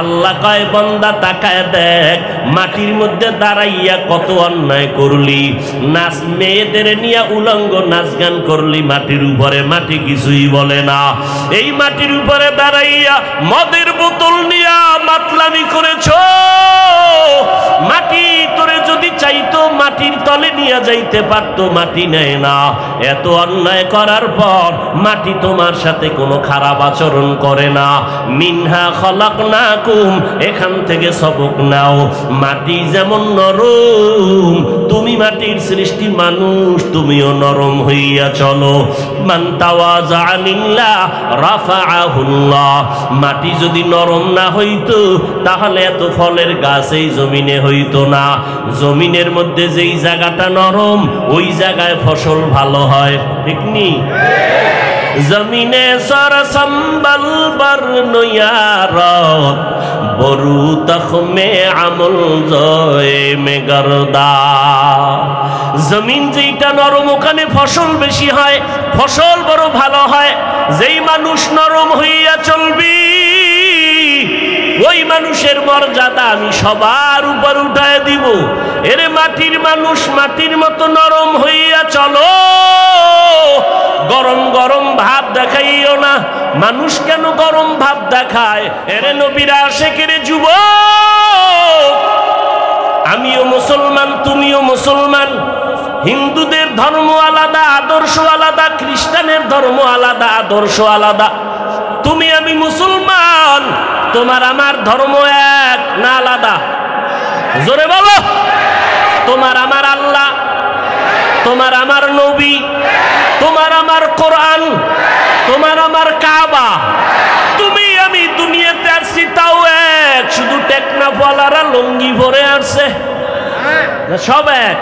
আল্লাহ কয় বান্দা তাকায় দেখ মাটির মধ্যে দাঁড়াইয়া কত অন্যায় করলি, নাচ মেয়েদের নিয়ে উলঙ্গ নাচ গান করলি মাটির উপরে, মাটি কিছুই বলে না। এই মাটির উপরে দাঁড়াইয়া মদের বোতল নিয়ে মাতলামি করেছ, মাটি তোরে যদি চাইতো মাটির তলে নিয়ে যাইতে পারতো, মাটি নেয় না। এত অন্যায় করার পর মাটি তোমার সাথে কোনো খারাপ আচরণ করে না। মিনহা খলাকনাকুম, এখান থেকে সবক নাও। মাটি যেমন নরম, তুমি মাটির সৃষ্টি মানুষ, তুমিও নরম হইয়া চলো। মান তাওয়াজা লিল্লাহ রাফাআহুল্লাহ। মাটি যদি নরম না হইতো তাহলে এত ফলের গাছ এই জমিনে হইতো না। জমিনের মধ্যে যেই জায়গাটা নরম ওই জায়গায় ফসল ভালো হয়, ঠিক নি? জমিনে সর সম্বল বর নয়ারত বরু তখমে আমল জয়ে মে গরদা। জমিন যেইটা নরম ওখানে ফসল বেশি হয়, ফসল বড় ভালো হয়। যেই মানুষ নরম হইয়া চলবি ওই মানুষের মর্যাদা আমি সবার উপর উঠায় দিব। এরে মাটির মানুষ, মাটির মতো নরম হইয়া চলো। গরম গরম ভাব দেখাইও না। মানুষ কেন গরম ভাব দেখায়? এরে নবীরা আশেকের যুবক, আমিও মুসলমান তুমিও মুসলমান। হিন্দুদের ধর্ম আলাদা, আদর্শ আলাদা, খ্রিস্টানের ধর্ম আলাদা, আদর্শ আলাদা। তুমি আমি মুসলমান, তোমার আমার ধর্ম এক না আলাদা? জোরে বলো। তোমার আমার আল্লাহ, তোমার আমার নবী, তোমার আমার কোরআন, তোমার আমার কাবা। তুমি আমি দুনিয়াতে আসছি তাও এক, শুধু টেকনাফওয়ালারা লুঙ্গি পরে আসছে, সব এক।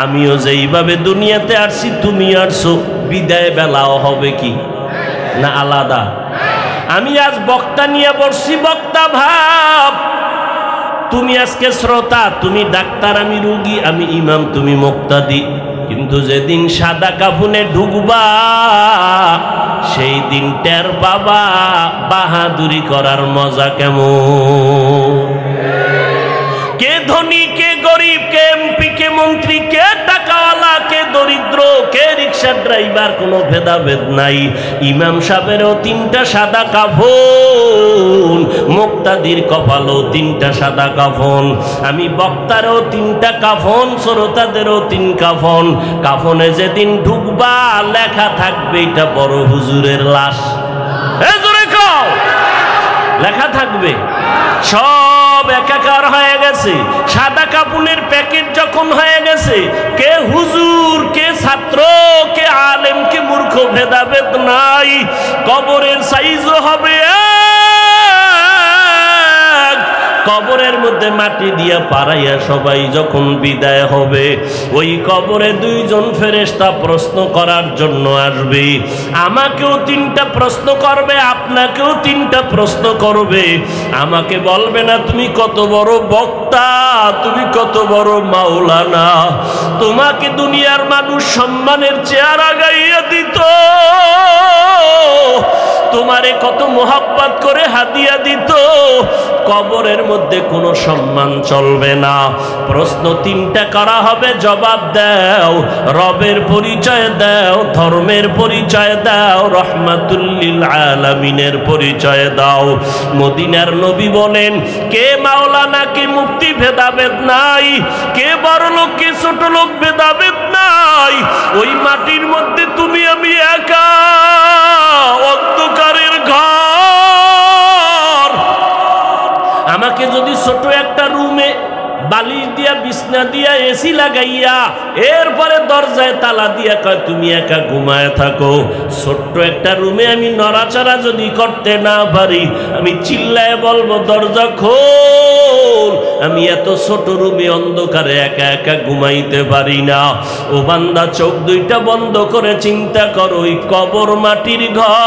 আমিও যেইভাবে দুনিয়াতে আসছি তুমি আসছো, বিদায় বেলাও হবে কি না আলাদা? আমি আজ বক্তা নিয়ে বসছি, বক্তা ভাব। তুমি আজকে শ্রোতা, তুমি ডাক্তার, আমি রোগী, আমি ইমাম, তুমি মুক্তাদি। কিন্তু যেদিন সাদা কাফনে ঢুকবা সেই দিন টের বাবা বাহাদুরি করার মজা কেমন। কে ধনী, কে গরিব, কে এমপি, কে মন্ত্রী, কে টাকাওয়ালা, কে দরিদ্র, কে রিক্সা ড্রাইভার, কোনো ভেদাভেদ নাই। ইমাম সাহেবেরও তিনটা সাদা কাফন, মুক্তাদির কপালও তিনটা সাদা কাফন, আমি বক্তারও তিনটা কাফন, শ্রোতাদেরও তিন কাফন। কাফনে যেদিন ঢুকবা লেখা থাকবে এটা বড় হুজুরের লাশ। লেখা থাকবে, সব একাকার হয়ে গেছে। সাদা কাপুনের প্যাকেট যখন হয়ে গেছে, কে হুজুর, কে ছাত্র, কে আলেম, কে মূর্খ ভেদাভেদ নাই। কবরের সাইজও হবে এক। কবরের মধ্যে মাটি দিয়া পাড়াইয়া সবাই যখন বিদায় হবে, ওই কবরে দুইজন ফেরেশতা প্রশ্ন করার জন্য আসবে। আমাকেও তিনটা প্রশ্ন করবে, আপনাকেও তিনটা প্রশ্ন করবে। আমাকে বলবে না তুমি কত বড় বক্তা, তুমি কত বড় মাওলানা। তোমাকে দুনিয়ার মানুষ সম্মানের চেয়ার আগাইয়া দিত, তোমারে কত মোহাব্বত করে হাদিয়া দিত। কবরের মধ্যে কোনো সম্মান চলবে না। প্রশ্ন তিনটা করা হবে, জবাব দাও। রবের পরিচয় দাও, ধর্মের পরিচয় দাও, রহমাতুল লিল আলামিনের পরিচয় দাও। মদিনার নবী বলেন, কে মাওলানা, কে মুফতি ভেদাভেদ নাই, কে বড় লোক, কে ছোট লোক ভেদাভেদ নাই। ওই মাটির মধ্যে তুমি আমি একা, অন্ধকারের ঘর। আমাকে যদি ছোট একটা রুমে বালিশ দিয়া, বিছনা দিয়া, এসি লাগাইয়া, এরপরে দরজায় তালা দিয়া কয় তুমি একা ঘুমায় থাকো, ছোট্ট একটা রুমে আমি নড়াচড়া যদি করতে না পারি, আমি চিল্লায় বলবো দরজা খোল। আমি এত ছোট রুমে অন্ধকারে একা একা ঘুমাইতে পারি না। ও বান্দা, চোখ দুইটা বন্ধ করে চিন্তা করো, ওই কবর মাটির ঘর।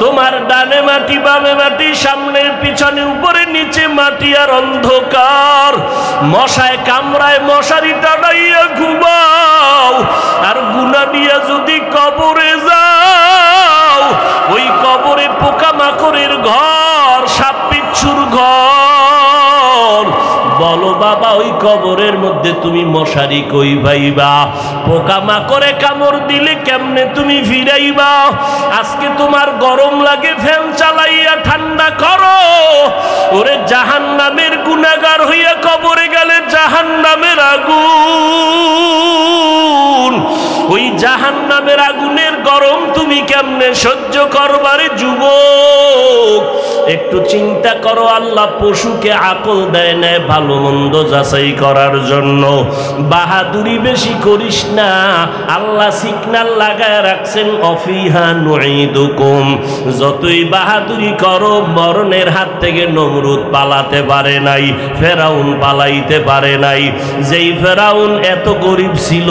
তোমার ডানে মাটি, বামে মাটি, সামনে পিছনে, উপরে নিচে মাটি আর অন্ধকার। মশায় কামড়ায়, মশারি টানাইয়া ঘুমাও। আর গুনাহ নিয়ে যদি কবরে যাও, ওই কবরে পোকামাকড়ের ঘর, সাপ বিচ্ছুর ঘর। বলো বাবা, ওই কবরের মধ্যে তুমি মশারি কই পাইবা? পোকামাকড়ে কামড় দিলে কেমনে তুমি ফিরাইবা? আজকে তোমার গরম লাগে, ফ্যান চালাইয়া ঠান্ডা করো। ওরে জাহান্নামের গুনাহগার হইয়া কবরে গেলে জাহান্নামের আগুন, ওই জাহান্নামের আগুনের গরম তুমি কেমনে সহ্য করবারে যুবক? একটু চিন্তা করো। আল্লাহ পশুকে আকল দেয় না ভালো মন্দ যাচাই করার জন্য। বাহাদুরি বেশি করিস না। আল্লাহ সিগন্যাল লাগায় রাখছেন, অফিহা নুঈদুকুম। যতই বাহাদুরি করো, মরণের হাত থেকে নমরুদ পালাতে পারে নাই, ফেরাউন পালাইতে পারে নাই। যেই ফেরাউন এত গরিব ছিল,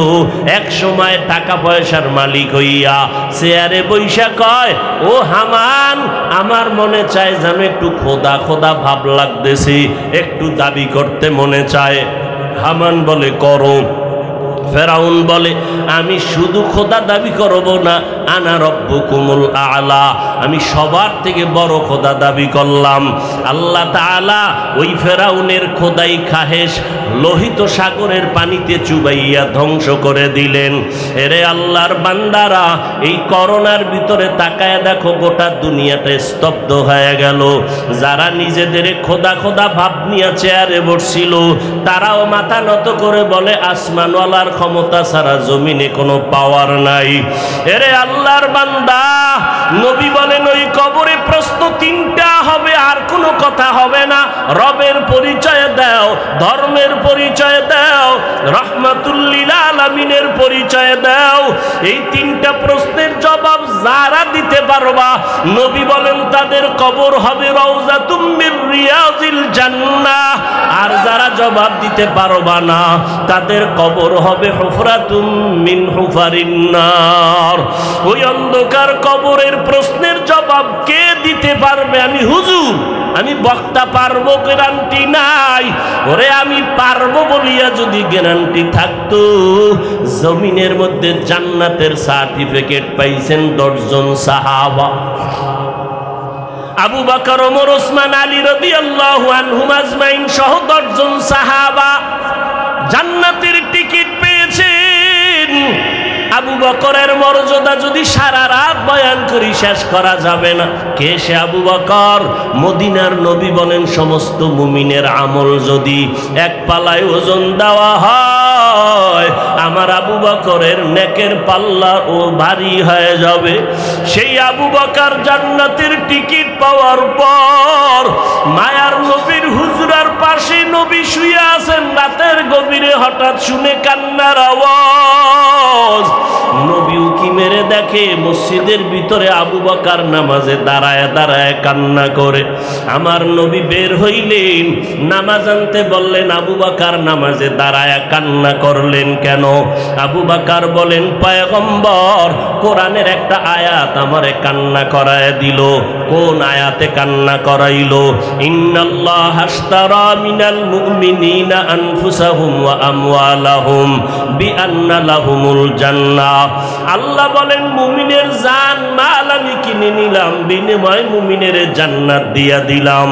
এক সময় টাকা পয়সার মালিক হইয়া চেয়ারে বৈশা কয়, ও হামান, আমার মনে চায় যেন একটু খোদা খোদা ভাব লাগতেছে, একটু দাবি করতে মনে চায়। হামান বলে করো। ফেরাউন বলে, আমি শুধু খোদা দাবি করব না, আনা রব্বুকুমুল আলা, আমি সবার থেকে বড় খোদা দাবি করলাম। আল্লাহ তাআলা ওই ফেরাউনের খোদাই খাহেশ লোহিত সাগরের পানিতে চুবাইয়া ধ্বংস করে দিলেন। এরে আল্লাহর বান্দারা, এই করোনার ভিতরে তাকায় দেখো, গোটা দুনিয়াটা স্তব্ধ হয়ে গেল। যারা নিজেদের খোদা খোদা ভাব নিয়ে চেয়ারে বসছিল, তারাও মাথা নত করে বলে, আসমানওয়ালার ক্ষমতা ছাড়া জমিনে কোনো পাওয়ার নাই। এরে আল্লাহর বান্দা, নবী বলেন ওই কবরে প্রশ্ন তিনটা হবে, আর কোনো কথা হবে না। রবের পরিচয় দাও, ধর্মের পরিচয় দাও, রহমাতুল লিল আলামিনের পরিচয় দাও। এই তিনটা প্রশ্নের জবাব যারা দিতে পারবা, নবী বলেন তাদের কবর হবে রাউযাতুম মির রিয়াজিল জান্নাহ। আর যারা জবাব দিতে পারবা না, তাদের কবর হবে হুফরাতুম মিন হুফারিন নার। ওই অন্ধকার কবরের প্রশ্নের জবাব কে দিতে পারবে? আমি হুজুর, আমি বক্তা পারবো, গ্যারান্টি নাই। ওরে আমি পারবো বলিয়া যদি গ্যারান্টি থাকতো, জমিনের মধ্যে জান্নাতের সার্টিফিকেট পাইছেন 10 জন সাহাবা। আবু বকর, ওমর, ওসমান, আলী রাদিয়াল্লাহু আনহুম আজমাইন সহ 10 জন সাহাবা জান্নাতের টিকিট পেয়েছেন। আবু বকরের মর্যাদা যদি সারা রাত বয়ান করি শেষ করা যাবে না। কে সে আবু বকর? মদিনার নবী বলেন, সমস্ত মুমিনের আমল যদি এক পালায় ওজন দেওয়া হয়, আমার আবু বকরের নেকের পাল্লা ও ভারী হয়ে যাবে। সেই আবু বকর জান্নাতের টিকিট পাওয়ার পর মায়ার নবীর হুজরার পাশে নবী শুয়ে আছেন। রাতের গভীরে হঠাৎ শুনে কান্নার আওয়াজ। নবী উকি মেরে দেখে মসজিদের ভিতরে আবু বকর নামাজে দাঁড়ায় দাঁড়ায় কান্না করে। আমার নবী বের হইলেন, নামাজ আনতে বললেন, আবু বকর নামাজে দাঁড়ায় কান্না করলেন কেন? আবু বকর বলেন, পয়গম্বর, কোরআনের একটা আয়াত আমারে কান্না করায় দিল। কোন আয়াতে কান্না করাইল? ইন্নাল্লাহা আশতারা মিনাল মুমিনিনা আনফুসাহুম ওয়া আমওয়ালাহুম বিআন্না লাহুমুল জান্নাহ। আল্লাহ বলেন, মুমিনের জান মাল আমি কিনে নিলাম, বিনিময়ে মুমিনের জান্নাত দিয়া দিলাম।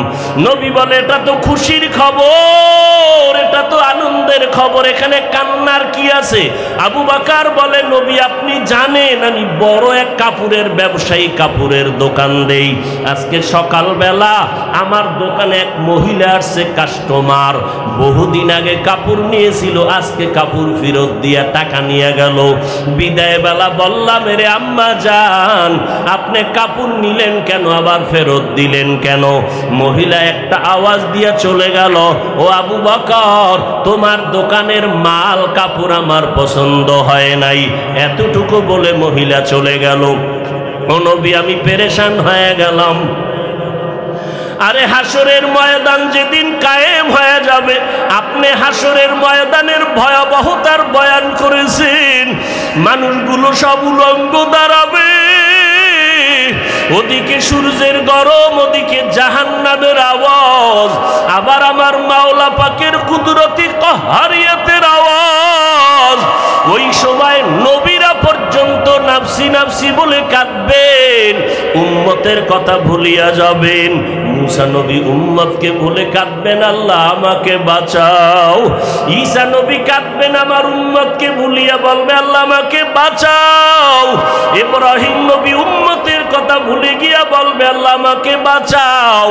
নবী বলে, এটা তো খুশির খবর, এটা তো আনন্দের খবর, এখানে কান্নার কি আছে? আবু বকর বলে, নবী আপনি জানেন আমি বড় এক কাপড়ের ব্যবসায়ী, কাপড়ের দোকান দেই। আজকে সকালবেলা আমার দোকানে এক মহিলা আসছে, কাস্টমার, বহুদিন আগে কাপড় নিয়েছিল, আজকে কাপড় ফেরত দিয়া টাকা নিয়ে গেল। বিদায় বেলা বললাম, রে আম্মা জান, আপনি কাপড় নিলেন কেন, আবার ফেরত দিলেন কেন? মহিলা একটা আওয়াজ দিয়া চলে গেল, ও আবু বকর, তোমার দোকানের মাল কাপড় আমার পছন্দ হয় নাই। এতটুকু বলে মহিলা চলে গেল। ও নবী, আমি পেরেশান হয়ে গেলাম। আরে হাসরের ময়দান যেদিন কায়েম হয়ে যাবে, আপনি হাসরের ময়দানের ভয়াবহতার বয়ান করেছেন। মানুষগুলো সব উলঙ্গ দাঁড়াবে, ওদিকে সূর্যের গরম, ওদিকে জাহান্নামের আওয়াজ, আবার আমার মাওলা পাকের কুদরতি কাহারিয়াতের আওয়াজ। ওই সময় নবীরা পর্যন্ত নাফসি নাফসি বলে কাঁদবেন, উম্মতের কথা ভুলিয়া যাবেন। মুসা নবী উম্মতকে ভুলে কাঁদবেন, আল্লাহ আমাকে বাঁচাও। ঈসা নবী কাঁদবেন আমার উম্মতকে ভুলিয়া, বলবে আল্লাহ আমাকে বাঁচাও। ইব্রাহিম নবী উম্মতের কথা ভুলে গিয়া বলবে আল্লাহ আমাকে বাঁচাও।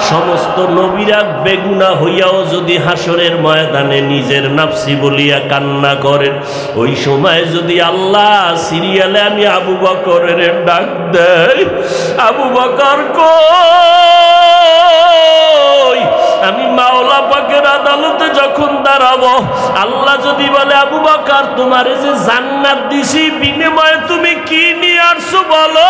সমস্ত নবীরা বেগুনাহ হইয়াও যদি হাসরের ময়দানে নিজের নাফসি বলিয়া কান্না করেন, ওই সময় যদি আল্লাহ সিরিয়ালে আমি আবু বকরের ডাক দেয়, আবু বকর কই, আমি মাওলা পাকের আদালতে যখন দাঁড়াবো, আল্লাহ যদি বলে আবু বকর তোমার যে জান্নাত দিছি বিনিময়ে তুমি কি নিয়ে আসছো বলো,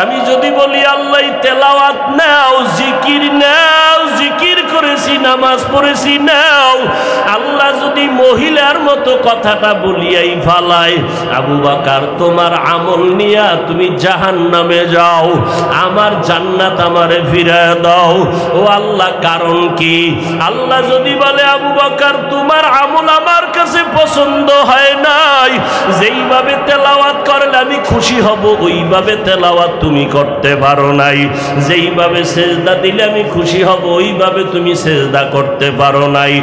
আমি যদি বলি আল্লাহ তেলাওয়াত নাও, জিকির নাও, জিকির করেছি, নামাজ পড়েছি নাও, আল্লাহ যদি মহিলার মতো কথাটা বলিয়াই ফালায়, আবু বকর তোমার আমল নিয়া তুমি জাহান্নামে যাও, আমার জান্নাত আমারে ফিরায় দাও। ও আল্লাহ কারণ কি? আল্লাহ যদি বলে আবু বকর তোমার আমল আমার কাছে পছন্দ হয় নাই, যেইভাবে তেলাওয়াত করলে আমি খুশি হব ওইভাবে তেলাওয়াত তুমি করতে পারো নাই, যেইভাবে সেজদা দিলে আমি খুশি হব ওইভাবে তুমি সেজদা করতে পারো নাই,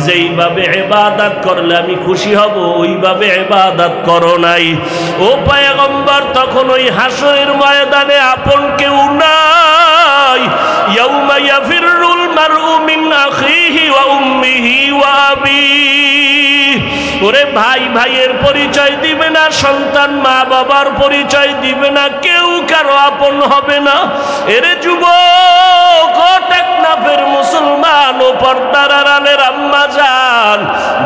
যেইভাবে ইবাদত করলে আমি খুশি হব ওইভাবে ইবাদত করো নাই। ও পয়গম্বর তখন ওই হাসরের ময়দানে আপন কেউ নাই। ইয়াউমা ইয়াফিরুল মারউ মিন আখিহি ওয়া উম্মিহি ওয়া আবিহি। ওরে ভাই ভাইয়ের পরিচয় দিবে না, সন্তান মা বাবার পরিচয় দিবে না, কেউ কারো আপন হবে না। এরে যুবক, ও টেকনাফের মুসলমান, ও পর্দার আড়ালের আম্মা জান,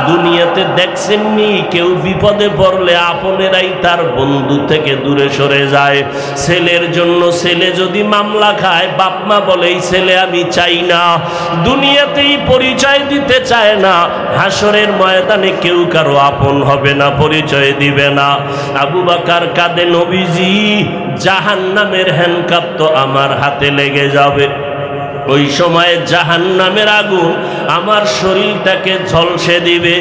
দুনিয়াতে দেখছেননি কেউ বিপদে পড়লে আপনেরাই তার বন্ধু থেকে দূরে সরে যায়। ছেলের জন্য ছেলে যদি মামলা খায়, বাপ মা বলে এই ছেলে আমি চাই না, দুনিয়াতেই পরিচয় দিতে চায় না, হাসরের ময়দানে কেউ কারো আপন হবে না, পরিচয় দিবে না। আবু বকর কাঁদে, নবীজি জাহান্নামের হ্যান্ডকাপ তো আমার হাতে লেগে যাবে। ওই সময় জাহান্নামের আগুন আমার শরীরটাকে ঝলসে দিবে,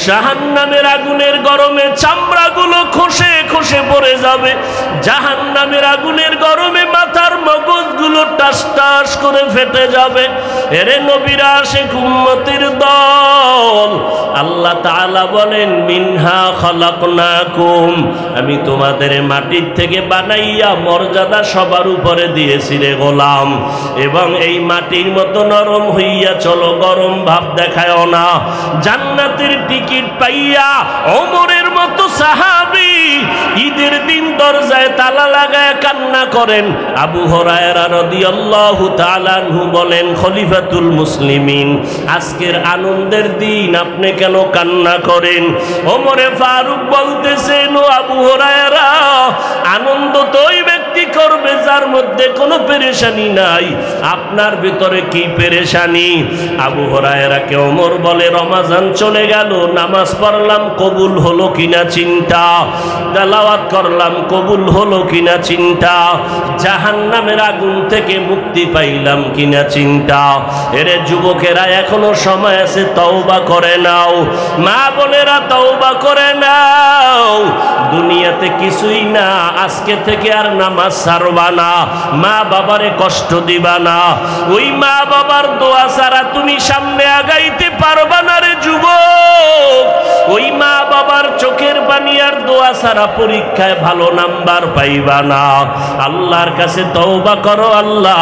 জাহান্নামের আগুনের গরমে চামড়াগুলো খসে খসে পড়ে যাবে, জাহান্নামের আগুনের গরমে মাথার মগজগুলো টাস টাস করে ফেটে যাবে। এরে নবীরা আশিক উম্মতের দল, আল্লাহ তাআলা বলেন মিনহা খালাকনাকুম, আমি তোমাদের মাটির থেকে বানাইয়া মর্যাদা সবার উপরে দিয়েছি রে গোলাম, এবং এই মাটির মতো নরম হইয়া চলো, গরম ভাব দেখায়ও না। জান্নাতের টিকিট পাইয়া ওমরের মতো সাহাবী ঈদের দিন দরজায় তালা লাগায় কান্না করেন। আবু হুরায়রা রাদিয়াল্লাহু তাআলা আনহু বলেন, খলিফাতুল মুসলিমিন আজকের আনন্দের দিন আপনি কেন কান্না করেন? ওমরে ফারুক বলতেছেন, ও আবু হুরায়রা, আনন্দ তো ওই ব্যক্তি করবে যার মধ্যে কোনো পেরেশানি নাই, আপনার ভিতরে কি পেরেশানি? আবু হুরায়রাকে ওমর বলে, রমাজান চলে গেল, নামাজ পড়লাম কবুল হলো কিনা চিন্তা, তেলাওয়াত করলাম কবুল হলো কিনা চিন্তা, জাহান্নামের আগুন থেকে মুক্তি পাইলাম কিনা চিন্তা। এরে যুবকেরা এখনো সময় আছে, তওবা করে নাও, মা বোনেরা তওবা করে নাও, দুনিয়াতে কিছুই না, আজকে থেকে আর নামাজ ছাড়বা না, মা বাবারে কষ্ট দিবা না, ওই মা বাবার দোয়া ছাড়া তুমি সামনে আগাইতে পারবা না রে যুবক, ওই মা বাবার চোখের পানি আর দোয়া ছাড়া পরীক্ষায় ভালো নাম্বার পাইবা না। আল্লাহর কাছে তওবা করো, আল্লাহ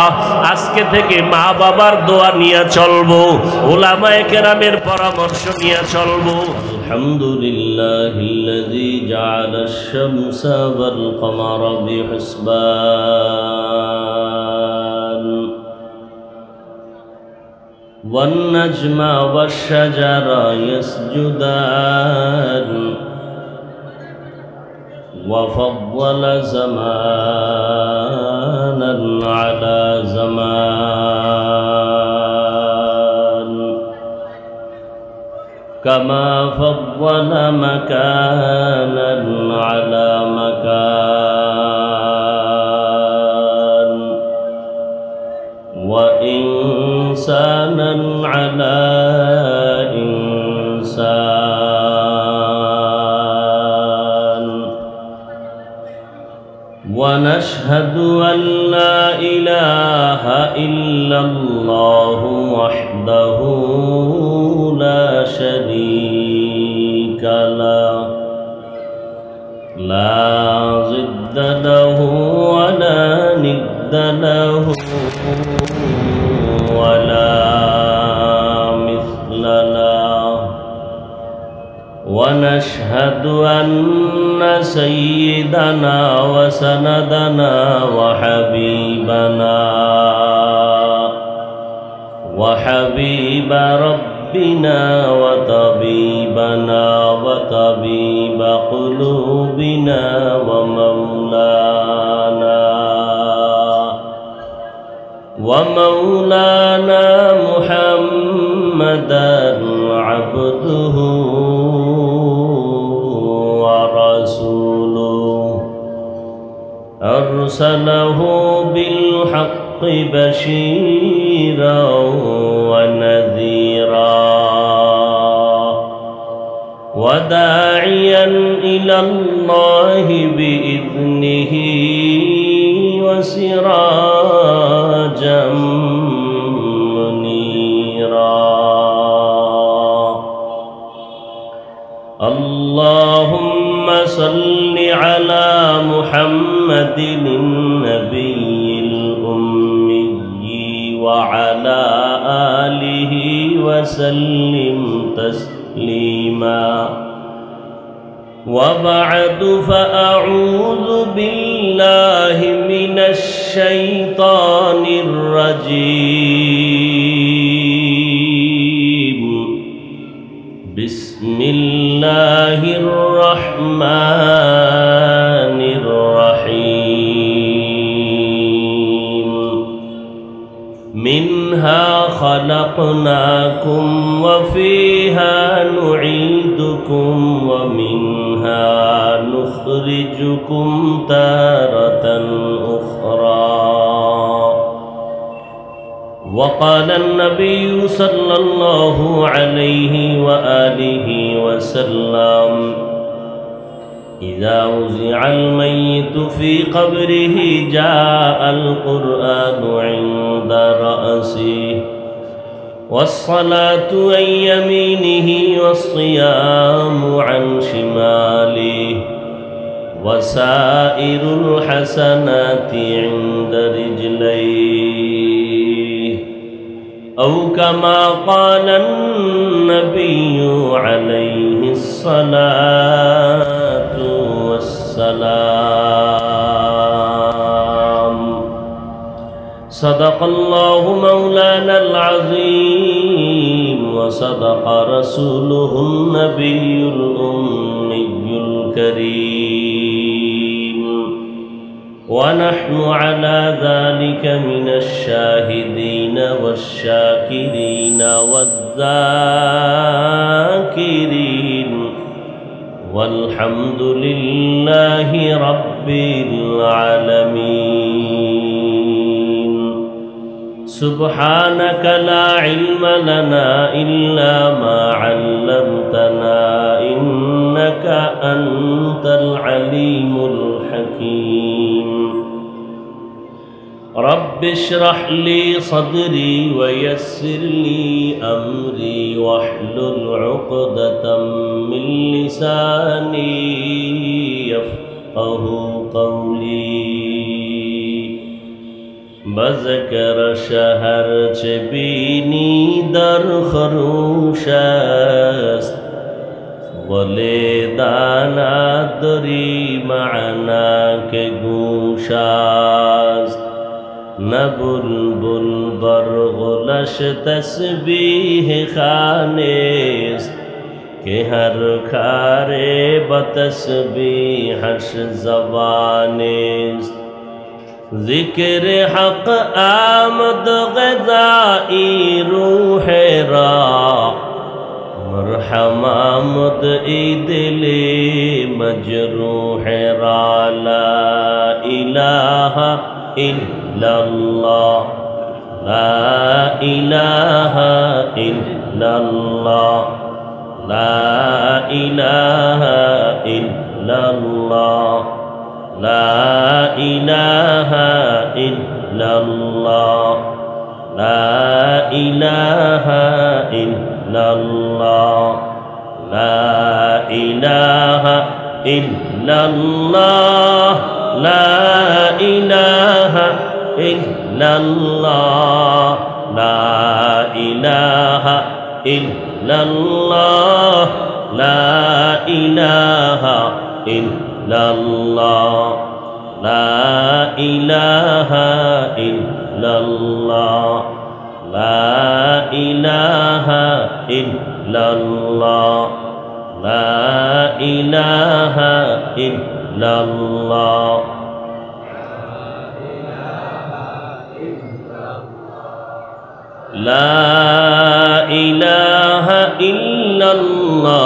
আজকে থেকে মা বাবার দোয়া নিয়ে চলবো, উলামায়ে কেরামের পরামর্শ নিয়ে চলবো। আলহামদুলিল্লাহিল্লাযী জাআলাশ শামসা ওয়াল কমারা বিহিসবান ওয়ান নাজমা ওয়াশ শাজারা ইয়াসজুদান وفضل زمانا على زمان كما فضل مكانا على مكان وإنسانا على إنسان ونشهد أن لا إله إلا الله وحده لا شريك له لا ضد له ولا ند له ولا مثل له ونشهد أن سيدنا وسندنا وحبيب ربنا وطبيبنا وطبيب قلوبنا ومولانا محمدا عبده ورسوله أرسله بالحق بشيرا ونذيرا وداعيا إلى الله بإذنه وسراجا منيرا اللهم صل على محمد النبي الأمي وعلى آله وسلم تسليما وبعد فأعوذ بالله من الشيطان الرجيم بسم الله الرحمن الرحيم منها خلقناكم وفيها نعيدكم ومنها نخرجكم تارة أخرى وقال النبي صلى الله عليه وآله وسلم إذا وزع الميت في قبره جاء القرآن عند رأسه والصلاة عن يمينه والصيام عن شماله وسائر الحسنات عند رجليه أو كما قال النبي عليه الصلاة والسلام صدق الله مولانا العظيم وصدق رسوله النبي الأمي الكريم ونحن على ذلك من الشاهدين والشاكرين والذاكرين والحمد لله رب العالمين سبحانك لا علم لنا إلا ما علمتنا إنك أنت العليم الحكيم رب اشرح لي صدري ويسر لي أمري واحلل عقدة من لساني يفقه قولي بذكر شهر چبینی در خروش است ولی دانا دری معنا که گوش است نه بلبل برغلش تسبیح خانه است که هر کار بتسبیحش زبان است ذکر حق آمد غذائی روح را مرحم آمد ای دل مجروح را لا الہ الا اللہ لا الہ الا اللہ لا الہ الا اللہ লা ইলাহা ইল্লাল্লাহ লা ইলাহা ইল্লাল্লাহ লা ইলাহা ইল্লাল্লাহ লা ইলাহা ইল্লাল্লাহ লা ইলাহা ইল্লাল্লাহ লা ইলাহা ইল্লাল্লাহ লা ইলাহা ইল্লাল্লাহ লা ইলাহা ইল্লাল্লাহ লা ইলাহা ইল্লাল্লাহ লা ইলাহা ইল্লাল্লাহ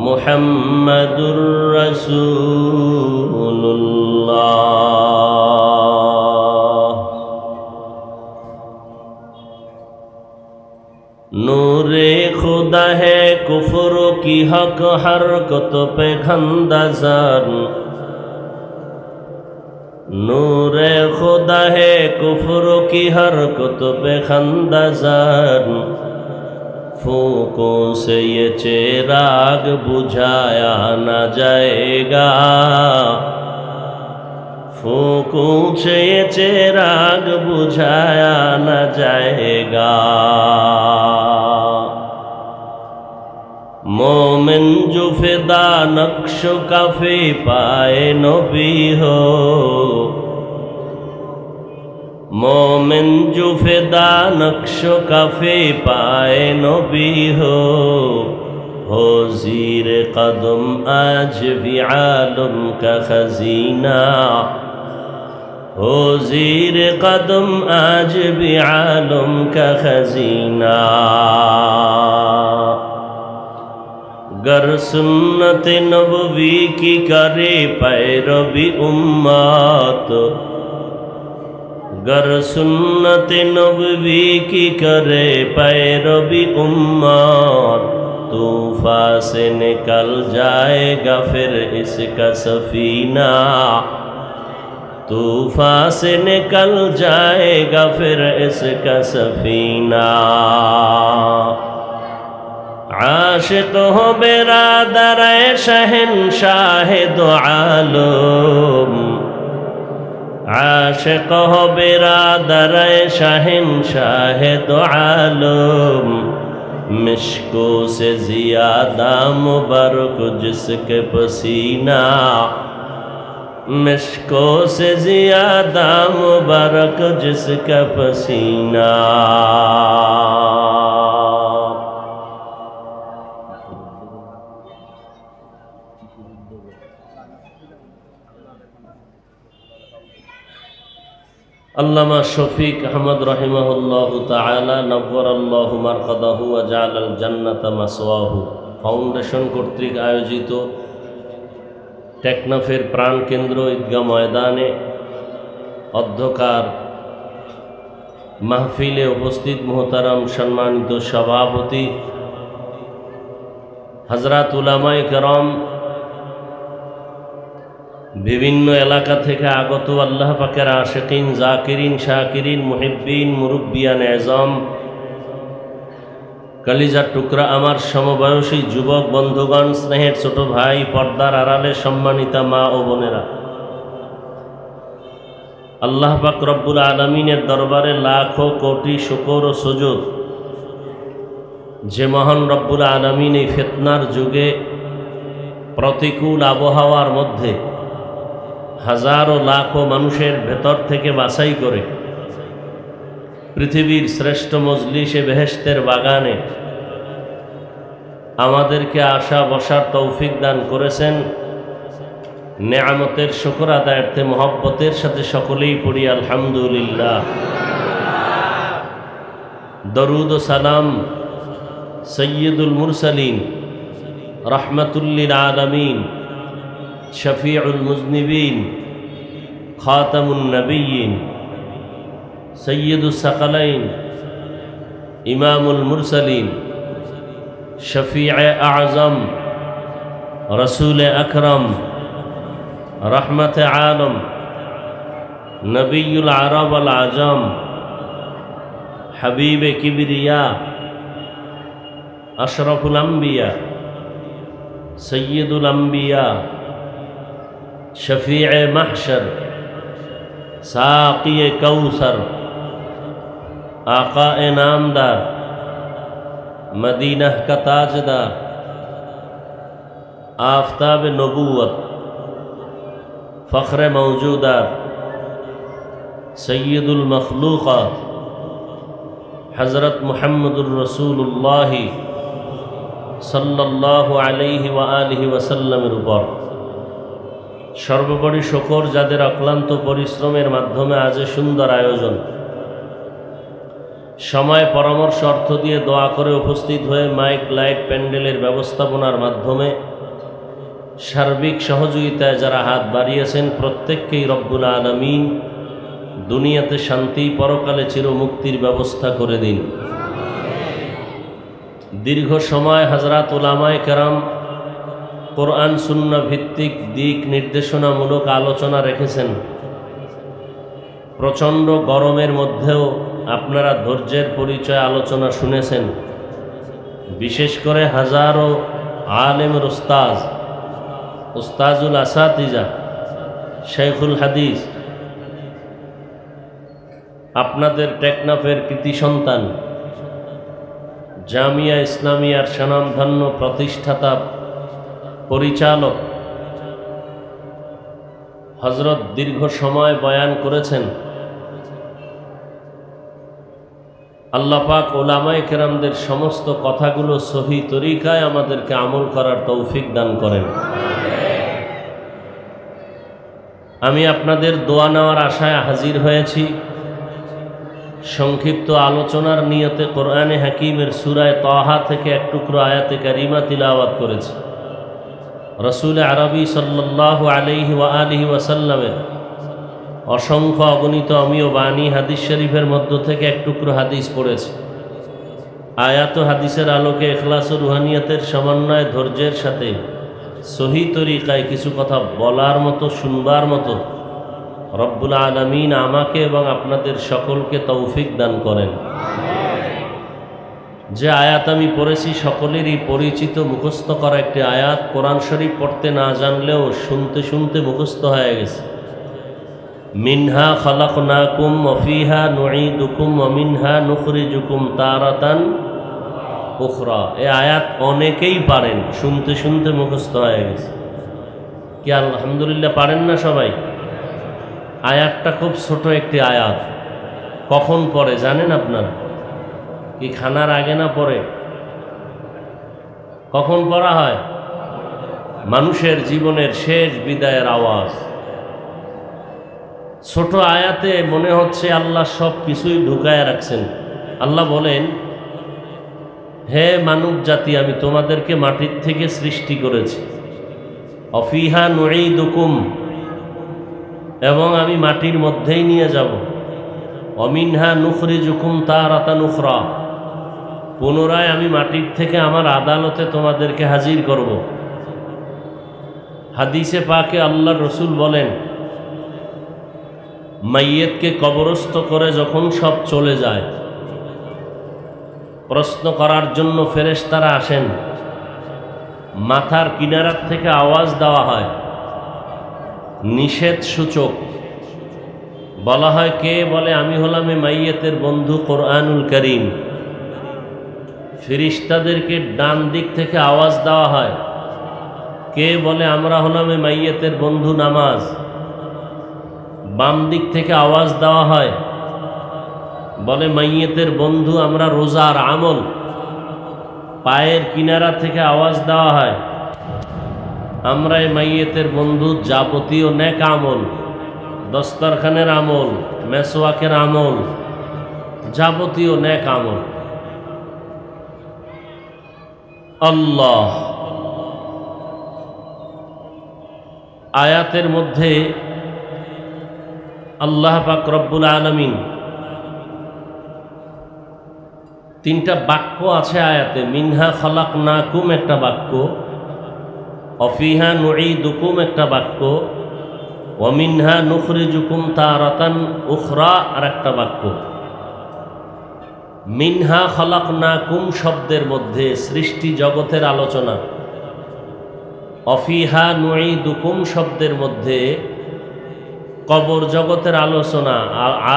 মুহাম্মাদুর রাসূলুল্লাহ। नूरे खुदा है कुफर की हक हरकत पे खंदाज़ान नूरे खुदा है कुफर की हरकत पे खंदाज़ान फूकों से ये चिराग बुझाया न जाएगा फूकों से ये चिराग बुझाया न जाएगा मोमिन जो फिदा नक्श काफी पाए नबी हो मोमिन जो फिदा नक्श काफी पाए नबी हो ज़ीर कदम आज भी आलम का खजीना हो ज़ीर कदम आज भी आलम का खजीना गर सुन्नत नबवी की करे पैरवी उम्मत गर सुन्नत नबवी की करे पैरवी उम्मत तूफान से निकल जाएगा फिर इसका सफीना तूफान से निकल जाएगा फिर इसका सफीना आशिक हो बिरादर शहंशाह दो आलम आशिक हो बिरादर शहंशाह दो आलम मिश्को से ज़ियादा मुबारक जिसके पसीना मिश्को से ज़ियादा मुबारक जिसका पसीना अल्लामा शफीक अहमद रहिमाहुल्लाहु ताआला नव्वराल्लाहु मरक़दाहु व जअलाल जन्नता मसवाहु फाउंडेशन কর্তৃক আয়োজিত টেকনাফের প্রাণকেন্দ্র ঈদগাহ ময়দানে অধ্যকার মাহফিলে উপস্থিত মোহতারাম সম্মানিত সভাপতি হযরত উলামায়ে কেরাম বিভিন্ন এলাকা থেকে আগত আল্লাহ পাকের আশিকিন জাকিরিন শাকিরিন মুহিব্বিন মুরব্বিয়ান এজাম কলিজার টুকরা আমার সমবয়সী যুবক বন্ধুগণ স্নেহের ছোট ভাই পর্দার আড়ালে সম্মানিতা মা ও বোনেরা আল্লাহ পাক রব্বুল আলামিনের দরবারে লাখো কোটি শুকর ও সুজুদ যে মহান রব্বুল আলামিন এই ফিতনার যুগে প্রতিকূল আবহাওয়ার মধ্যে হাজারো লাখো মানুষের ভেতর থেকে বাছাই করে পৃথিবীর শ্রেষ্ঠ মজলিসে বেহেশতের বাগানে আমাদেরকে আসা বসার তৌফিক দান করেছেন নেয়ামতের শুকর আদায়ার্থে মহব্বতের সাথে সকলেই পড়ি আলহামদুলিল্লাহ দরুদ ও সালাম সৈয়দুল মুরসালিন রহমতুল লিল আলামিন শফিউল মুজনিবিন খাতামুন নবিয়্যিন সৈয়দুস সাকালাইন ইমামুল মুরসালিন শফিয়ে আযম रसूल अकरम रहमत आलम नबीउल अरब वल आजम हबीब किबरिया अशरफुल अंबिया सय्यदुल अंबिया शफीअ महशर साक़ी कौसर आका नामदार मदीना का ताजदार आफताब नबूवत फ़ख्र मौजूदात सय्यदुल मखलूक़ात हज़रत मुहम्मदुर रसूलुल्लाह सल्लल्लाहु अलैहि व आलिहि वसल्लमेर ऊपर सर्वोपरि शुकर जादेर अक्लान्त परिश्रमेर माध्यमे आज सुंदर आयोजन समय परामर्श अर्थ दिए दोया करे उपस्थित हुए माइक लाइट पैंडेलेर व्यवस्थापनार माध्यमे सार्बिक सहयोगिताय जारा हाथ बाड़िয়েছেন प्रत्येकকেই रब्बुल आलामीन दुनियाते शांति परकाले चिरमुक्तिर व्यवस्था करे दिन। दीर्घ समय हजरत उलामाए केराम कुरआन सुन्नाह भित्तिक दिक निर्देशनामूलक आलोचना रेखेছেন। प्रचंड गरमेर मध्येও আপনারা ধৈর্যের পরিচয় আলোচনা শুনেছেন। বিশেষ করে হাজারো আলেমের উস্তাজ উস্তাজুল আসাতিজা শেখুল হাদিস আপনাদের টেকনাফের কৃতি সন্তান জামিয়া ইসলামিয়ার স্বনামধন্য প্রতিষ্ঠাতা পরিচালক হযরত দীর্ঘ সময় বয়ান করেছেন। আল্লাহ পাক উলামায়ে কেরামদের সমস্ত কথাগুলো সহি তরিকায় আমাদেরকে আমল করার তৌফিক দান করেন। আমি আপনাদের দোয়া নেওয়ার আশায় হাজির হয়েছি। সংক্ষিপ্ত আলোচনার নিয়তে কোরআনে হাকিমের সূরা তাহা থেকে এক টুকরো আয়াতে কারিমা তিলাওয়াত করেছি। রাসূল আরবি সাল্লাল্লাহু আলাইহি ওয়া আলিহি ওয়াসাল্লামের असंख्य अगणित अमीय बाणी हादिस शरीफेर मध्य থেকে एक टुकरो हादिस पढ़ेছি। आयात हादिसेर आलोके इखलास और रूहानियतेर समन्वय धैर्येर साथे सही तरिकाय किछु कथा बलार मतो शुनबार मतो रब्बुल आलामीन आमाके एबं आपनादेर सकलके तौफिक दान करें। जे आयात आमी पढ़ेছি सकलेरই परिचित मुखस्थ करा एकटी आयात। कुरान शरीफ पढ़ते ना जानलेও शुनते शुनते मुखस्थ हये गेছে। मिन्हा खलकनाकुम वफीहा नुईदुकुम वमिन्हा नुखरिजुकुम तारातान उखरा। ए आयात अनेकेई पारेन, शुनते शुनते मुखस्थ हये गेছে। कि आलহামদুলিল্লাহ पारेन ना सबाई? आयातटा खूब छोटो एकटी आयात। कखन पड़े जानेन आपनारा? कि खानार आगे ना पड़े? कखन पड़ा हय? मानुषेर जीवनेर शेष बिदायेर आवाज। छोटो आयाते मने होच्छे आल्लाह सब किछुई ढुकाया राखছেন। आल्लाह बोलेन, हे मानव जाति आमी तोमादेरके माटिर थेके सृष्टि करेছি। अफिहा नुईदुकुम एवं आमी माटिर मध्येई निये যাব। अमिनहा नुखरिजुकुम तारातान उखरा। पुनराय आमी माटिर थेके आमार आदालते तोमादेरके हाजिर करब। हादिसे पाके आल्लाह रसूल बोलेन, माइयत के कबरस्थ करे जखन सब चले जाए प्रश्न करार जन्य फेरेश्तारा आसेन। माथार किनारार थेके आवाज देওয়া হয় निषेध सूचक। बला है के बोले आमी हलाम माइयतेर बंधु कुरआनुल करीम। फेरेश्तादेरके डान दिक थेके आवाज देওয়া হয় के बोले आमरा हलाम माइयतेर बंधु नामाज। बाम दिक थेके आवाज देওয়া হয় बोले माइयतेर बंधु आमरा रोजार आमल। पाয়ের किनारा थेके आवाज देওয়া হয় आमरा माइयतेर बंधु जाबतीय नेक आमल, दस्तरखानेर आमल, मेसोयाकेर आमल, जाबतीय नेक आमल। अल्लाह आयातेर मध्य আল্লাহ পাক রব্বুল আলামিন তিনটা বাক্য আছে আয়াতে। মিনহা খালাকনাকুম একটা বাক্য, অফিহা নুঈদুকুম একটা বাক্য, ওয়ামিনহা নুখরিজুকুম তারাতান উখরা আর একটা বাক্য। মিনহা খলাকনাকুম শব্দের মধ্যে সৃষ্টি জগতের আলোচনা, অফিহা নুঈদুকুম শব্দের মধ্যে কবর জগতের আলোচনা,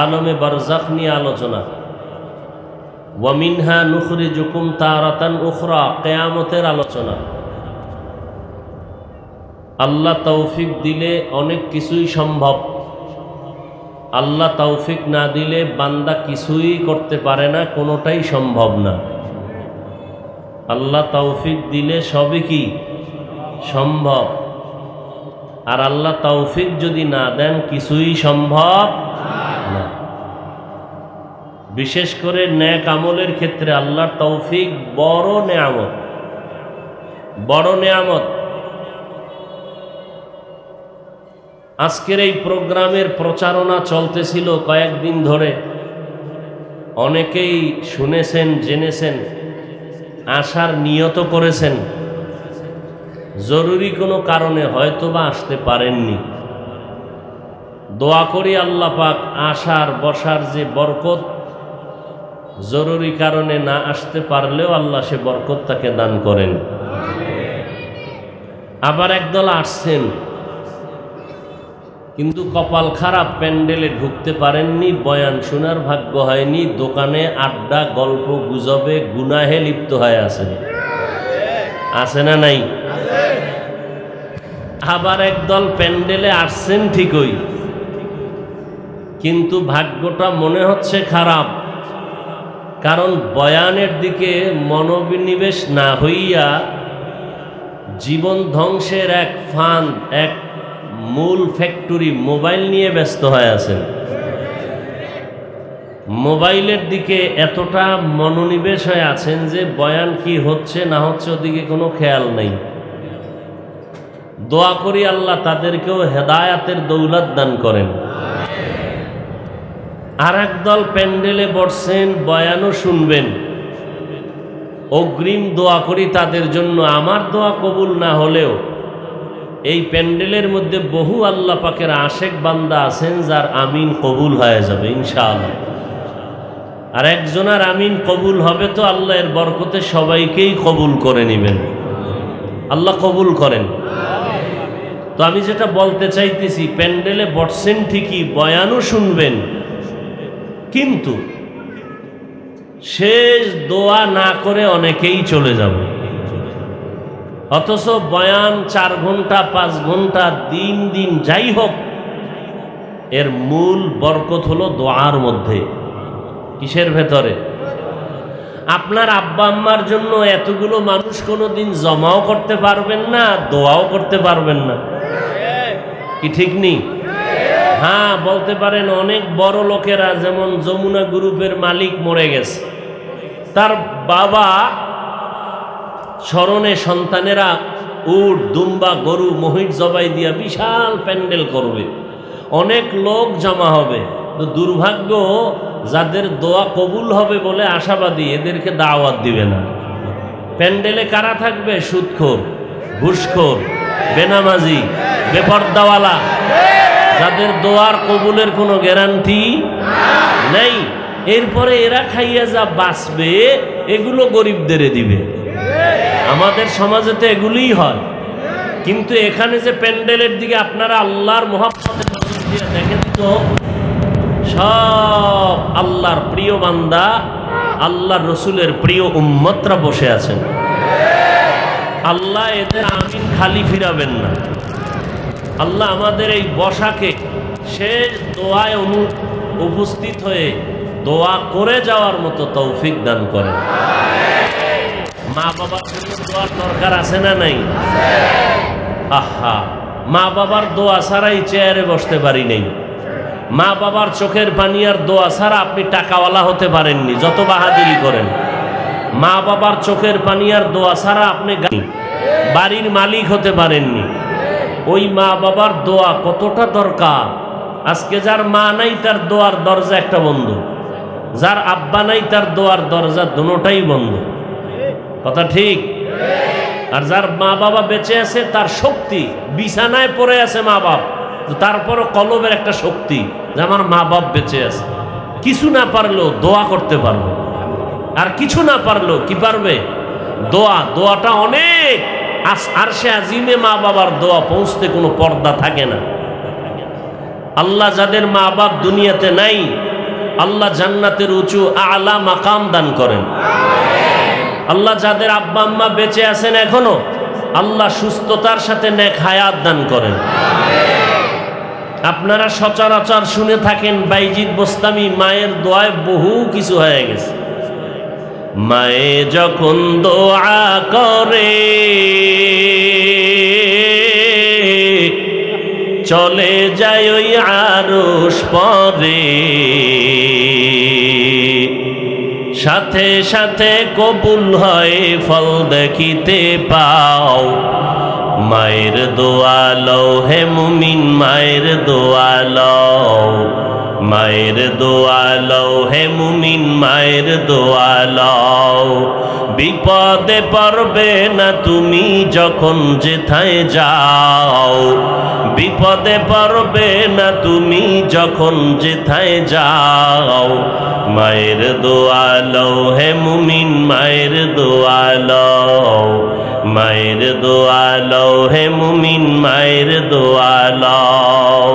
আলমে বারজাখ নিয়ে আলোচনা। ওয়ামিনহা নুখরিজুকুম তারাতান উখরা কিয়ামতের আলোচনা। আল্লাহ তৌফিক দিলে অনেক কিছুই সম্ভব, আল্লাহ তৌফিক না দিলে বান্দা কিছুই করতে পারে না, কোনোটাই সম্ভব না। আল্লাহ তৌফিক দিলে সবই কি সম্ভব, আর আল্লাহ তৌফিক যদি না দেন কিছুই সম্ভব না। বিশেষ করে নেক আমলের ক্ষেত্রে আল্লাহর তৌফিক বড় নেয়ামত, বড় নেয়ামত। আজকের এই প্রোগ্রামের প্রচারণা চলতেছিল কয়েকদিন ধরে, অনেকেই শুনেছেন, জেনেছেন, আসার নিয়ত করেছেন, জরুরি কোনো কারণে হয়তোবা আসতে পারেননি। দোয়া করি আল্লাহ পাক আসার বসার যে বরকত, জরুরি কারণে না আসতে পারলেও আল্লাহ সে বরকত তাকে দান করেন। আবার একদল আসছেন কিন্তু কপাল খারাপ, প্যান্ডেলে ঢুকতে পারেননি, বয়ান শোনার ভাগ্য হয়নি, দোকানে আড্ডা গল্প গুজবে গুনাহে লিপ্ত হয়ে আছেন। আছে না নাই? আবার একদল প্যান্ডেলে আসছেন ঠিকই, কিন্তু ভাগ্যটা মনে হচ্ছে খারাপ, কারণ বয়ানের দিকে মনোবিনিবেশ না হইয়া জীবন ধ্বংসের এক ফান্ড, এক মূল ফ্যাক্টরি মোবাইল নিয়ে ব্যস্ত হয়ে আছেন। মোবাইলের দিকে এতটা মনোনিবেশ হয়ে আছেন যে বয়ান কি হচ্ছে না হচ্ছে ওদিকে কোনো খেয়াল নেই। দোয়া করি আল্লাহ তাদেরকেও হেদায়াতের দৌলত দান করেন। আর একদল প্যান্ডেলে বসছেন, বয়ানও শুনবেন, অগ্রিম দোয়া করি তাদের জন্য। আমার দোয়া কবুল না হলেও এই প্যান্ডেলের মধ্যে বহু আল্লাহ পাকের আশেক বান্দা আছেন যার আমিন কবুল হয়ে যাবে ইনশাআল্লাহ। আর একজনের আমিন কবুল হবে তো আল্লাহ এর বরকতে সবাইকেই কবুল করে নেবেন, আল্লাহ কবুল করেন। তো আমি যেটা বলতে চাইতেছি, প্যান্ডেলে বসছেন ঠিকই, বয়ানও শুনবেন, কিন্তু শেষ দোয়া না করে অনেকেই চলে যাবে। অথচ বয়ান 4 ঘন্টা 5 ঘন্টা দিন দিন যাই হোক, এর মূল বরকত হলো দোয়ার মধ্যে। কিসের ভেতরে? আপনার আব্বা আম্মার জন্য এতগুলো মানুষ কোনোদিন জমাও করতে পারবেন না, দোয়াও করতে পারবেন না, কি ঠিক নেই? হ্যাঁ, বলতে পারেন অনেক বড় লোকেরা, যেমন যমুনা গ্রুপের মালিক মরে গেছে, তার বাবা স্মরণে সন্তানেরা উট দুম্বা গরু মহিষ জবাই দিয়া বিশাল প্যান্ডেল করবে, অনেক লোক জমা হবে। তো দুর্ভাগ্য, যাদের দোয়া কবুল হবে বলে আশাবাদী, এদেরকে দাওয়াত দিবে না। প্যান্ডেলে কারা থাকবে? সুদখোর, ঘুষখোর, বেনামাজি, বেপর্দাওয়ালা, যাদের দোয়ার কবুলের কোনো গ্যারান্টি নেই। এরপরে এরা খাইয়া যা বাঁচবে এগুলো গরিবদের দিবে। আমাদের সমাজে তো এগুলোই হয়, কিন্তু এখানে যে প্যান্ডেলের দিকে আপনারা আল্লাহর মুহাব্বতের নজর দিয়ে দেখেন তো, সব আল্লাহর প্রিয় বান্দা, আল্লাহর রসুলের প্রিয় উম্মতরা বসে আছেন। আল্লাহ এদের আমিন খালি ফিরাবেন না। আল্লাহ আমাদের এই বসাকে শেষ দোয়ায় উপস্থিত হয়ে দোয়া করে যাওয়ার মতো তৌফিক দান করেন। মা বাবার জন্য দোয়ার দরকার আছে না নাই? আহা, মা বাবার দোয়া ছাড়াই চেয়ারে বসতে পারি নাই। মা বাবার চোখের পানি আর দোয়া ছাড়া আপনি টাকাওয়ালা হতে পারেননি, যত বাহাদুরি করেন। মা বাবার চোখের পানি আর দোয়া ছাড়া আপনি বাড়ির মালিক হতে পারেননি। ওই মা বাবার দোয়া কতটা দরকার। আজকে যার মা নাই তার দোয়ার দরজা একটা বন্ধ, যার আব্বা নাই তার দোয়ার দরজা দুটোটাই বন্ধ। কথা ঠিক? আর যার মা বাবা বেঁচে আছে তার শক্তি, বিছানায় পড়ে আছে মা বাপ, তারপরও কলবের একটা শক্তি যে আমার মা বাপ বেঁচে আছে। কিছু না পারলেও দোয়া করতে পারবে, আর কিছু না পারলেও কি পারবে? দোয়া। দোয়াটা অনেক, আরশে আজিমে মা বাবার দোয়া পৌঁছতে কোনো পর্দা থাকে না। আল্লাহ যাদের মা বাপ দুনিয়াতে নাই, আল্লাহ জান্নাতের উঁচু আলা মাকাম দান করেন। আল্লাহ যাদের আব্বা আম্মা বেঁচে আছেন এখনো, আল্লাহ সুস্থতার সাথে নেক হায়াত দান করেন। আপনারা সচরাচর শুনে থাকেন বাইজিদ বোস্তামি মায়ের দোয়ায় বহু কিছু হয়ে গেছে। মায়ে যখন দোয়া করে চলে যায় ওই আরশ পরে, সাথে সাথে কবুল হয় ফল দেখিতে পাও। মায়ের দোয়া লও হে মুমিন, মায়ের দোয়া লও, মায়ের দোয়া লও হে মুমিন, মায়ের দোয়া লও। বিপদে পড়বে না তুমি যখন যেথায় যাও, বিপদে পড়বে না তুমি যখন যেথায় যাও। মায়ের দোয়া লও হে মুমিন, মায়ের দোয়া লও, মায়ের দোয়া লও হে মুমিন, মায়ের দোয়া লও।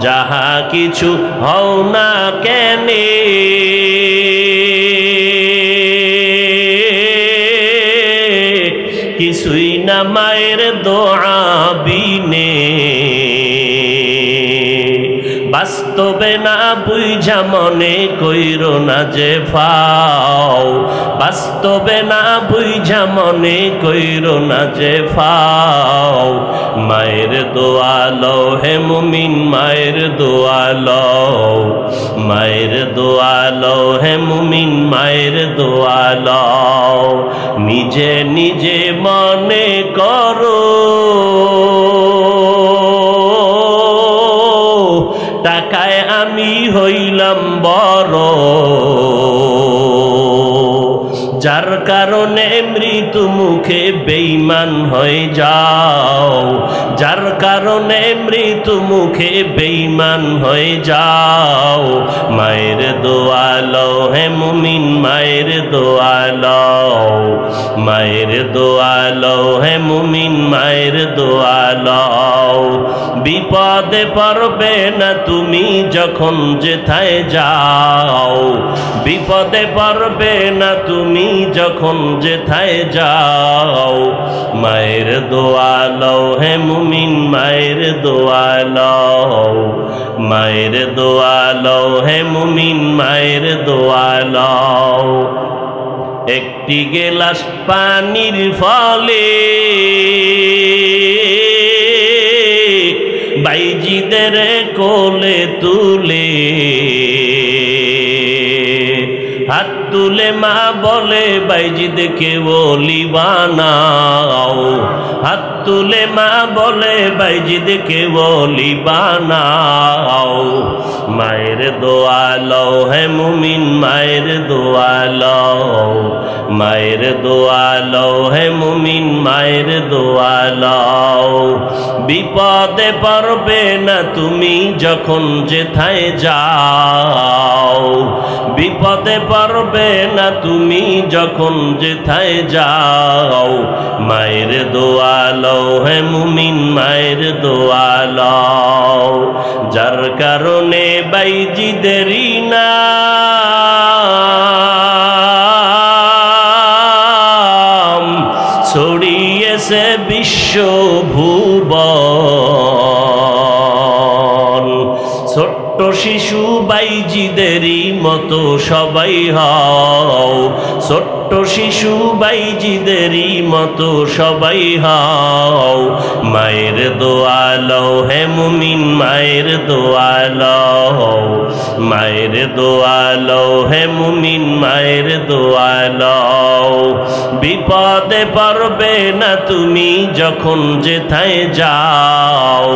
যাহা কিছু হও না কেনে কিছুই না মায়ের দোয়া বিনে। বাস্তবে না বুঝা মনে কইরো না যে ফাও, বাস্তবে না বুঝা মনে কইরো না যে ফাও। মায়ের দোয়া লও হে মুমিন, মায়ের দোয়া লও, মায়ের দোয়া লও হে মুমিন, মায়ের দোয়া লও। নিজে নিজে মনে করো টাকায় আমি হইলাম বড়, যার কারণে মৃত্যু মুখে বেঈমান হয়ে যাও, যার কারণে মৃত্যু মুখে বেঈমান হয়ে যাও। মায়ের দোয়া লও হে মুমিন, মায়ের দোয়া লও, মায়ের দোয়া লও হে মুমিন, মায়ের দোয়া লও। বিপদে পড়বে না তুমি যখন যেথায় যাও, বিপদে পড়বে না তুমি যখন যেথায় যাও। মায়ের দোয়া লও হে মুমিন, মায়ের দোয়া লও, মায়ের দোয়া লও হে মুমিন, মায়ের দোয়া লও। একটি গেলাস পানির ফলে বাইজিদের কোলে তুলে, হাত তুলে মা বলে বাইজিদকে ওলি বানাও, হাত তুলে মা বলে বাইজিদকে ওলি বানাও। মায়ের দোয়া লও হে মুমিন, মায়ের দোয়া লও, মায়ের দোয়া লও হে মুমিন, মায়ের দোয়া লও। বিপদে পড়বে না তুমি যখন যেথায় যাও, বিপদে পড়বে না তুমি যখন যেথায় যাও। মায়ের দোয়া লও হে মুমিন, মায়ের দোয়া লও। যার কারণে বাইজিদেরই নাম ছড়িয়েছে বিশ্ব ভুবন। ছোট্ট শিশু বাইজিদেরই মতো সবাই হও, ছোট্ট শিশু বাইজিদেরই মতো সবাই হও। মায়ের দোয়া লও হে মুমিন, মায়ের দোয়া লও, মায়ের দোয়া লও হে মুমিন, মায়ের দোয়া লও। বিপদে পড়বে না তুমি যখন যেথায় যাও,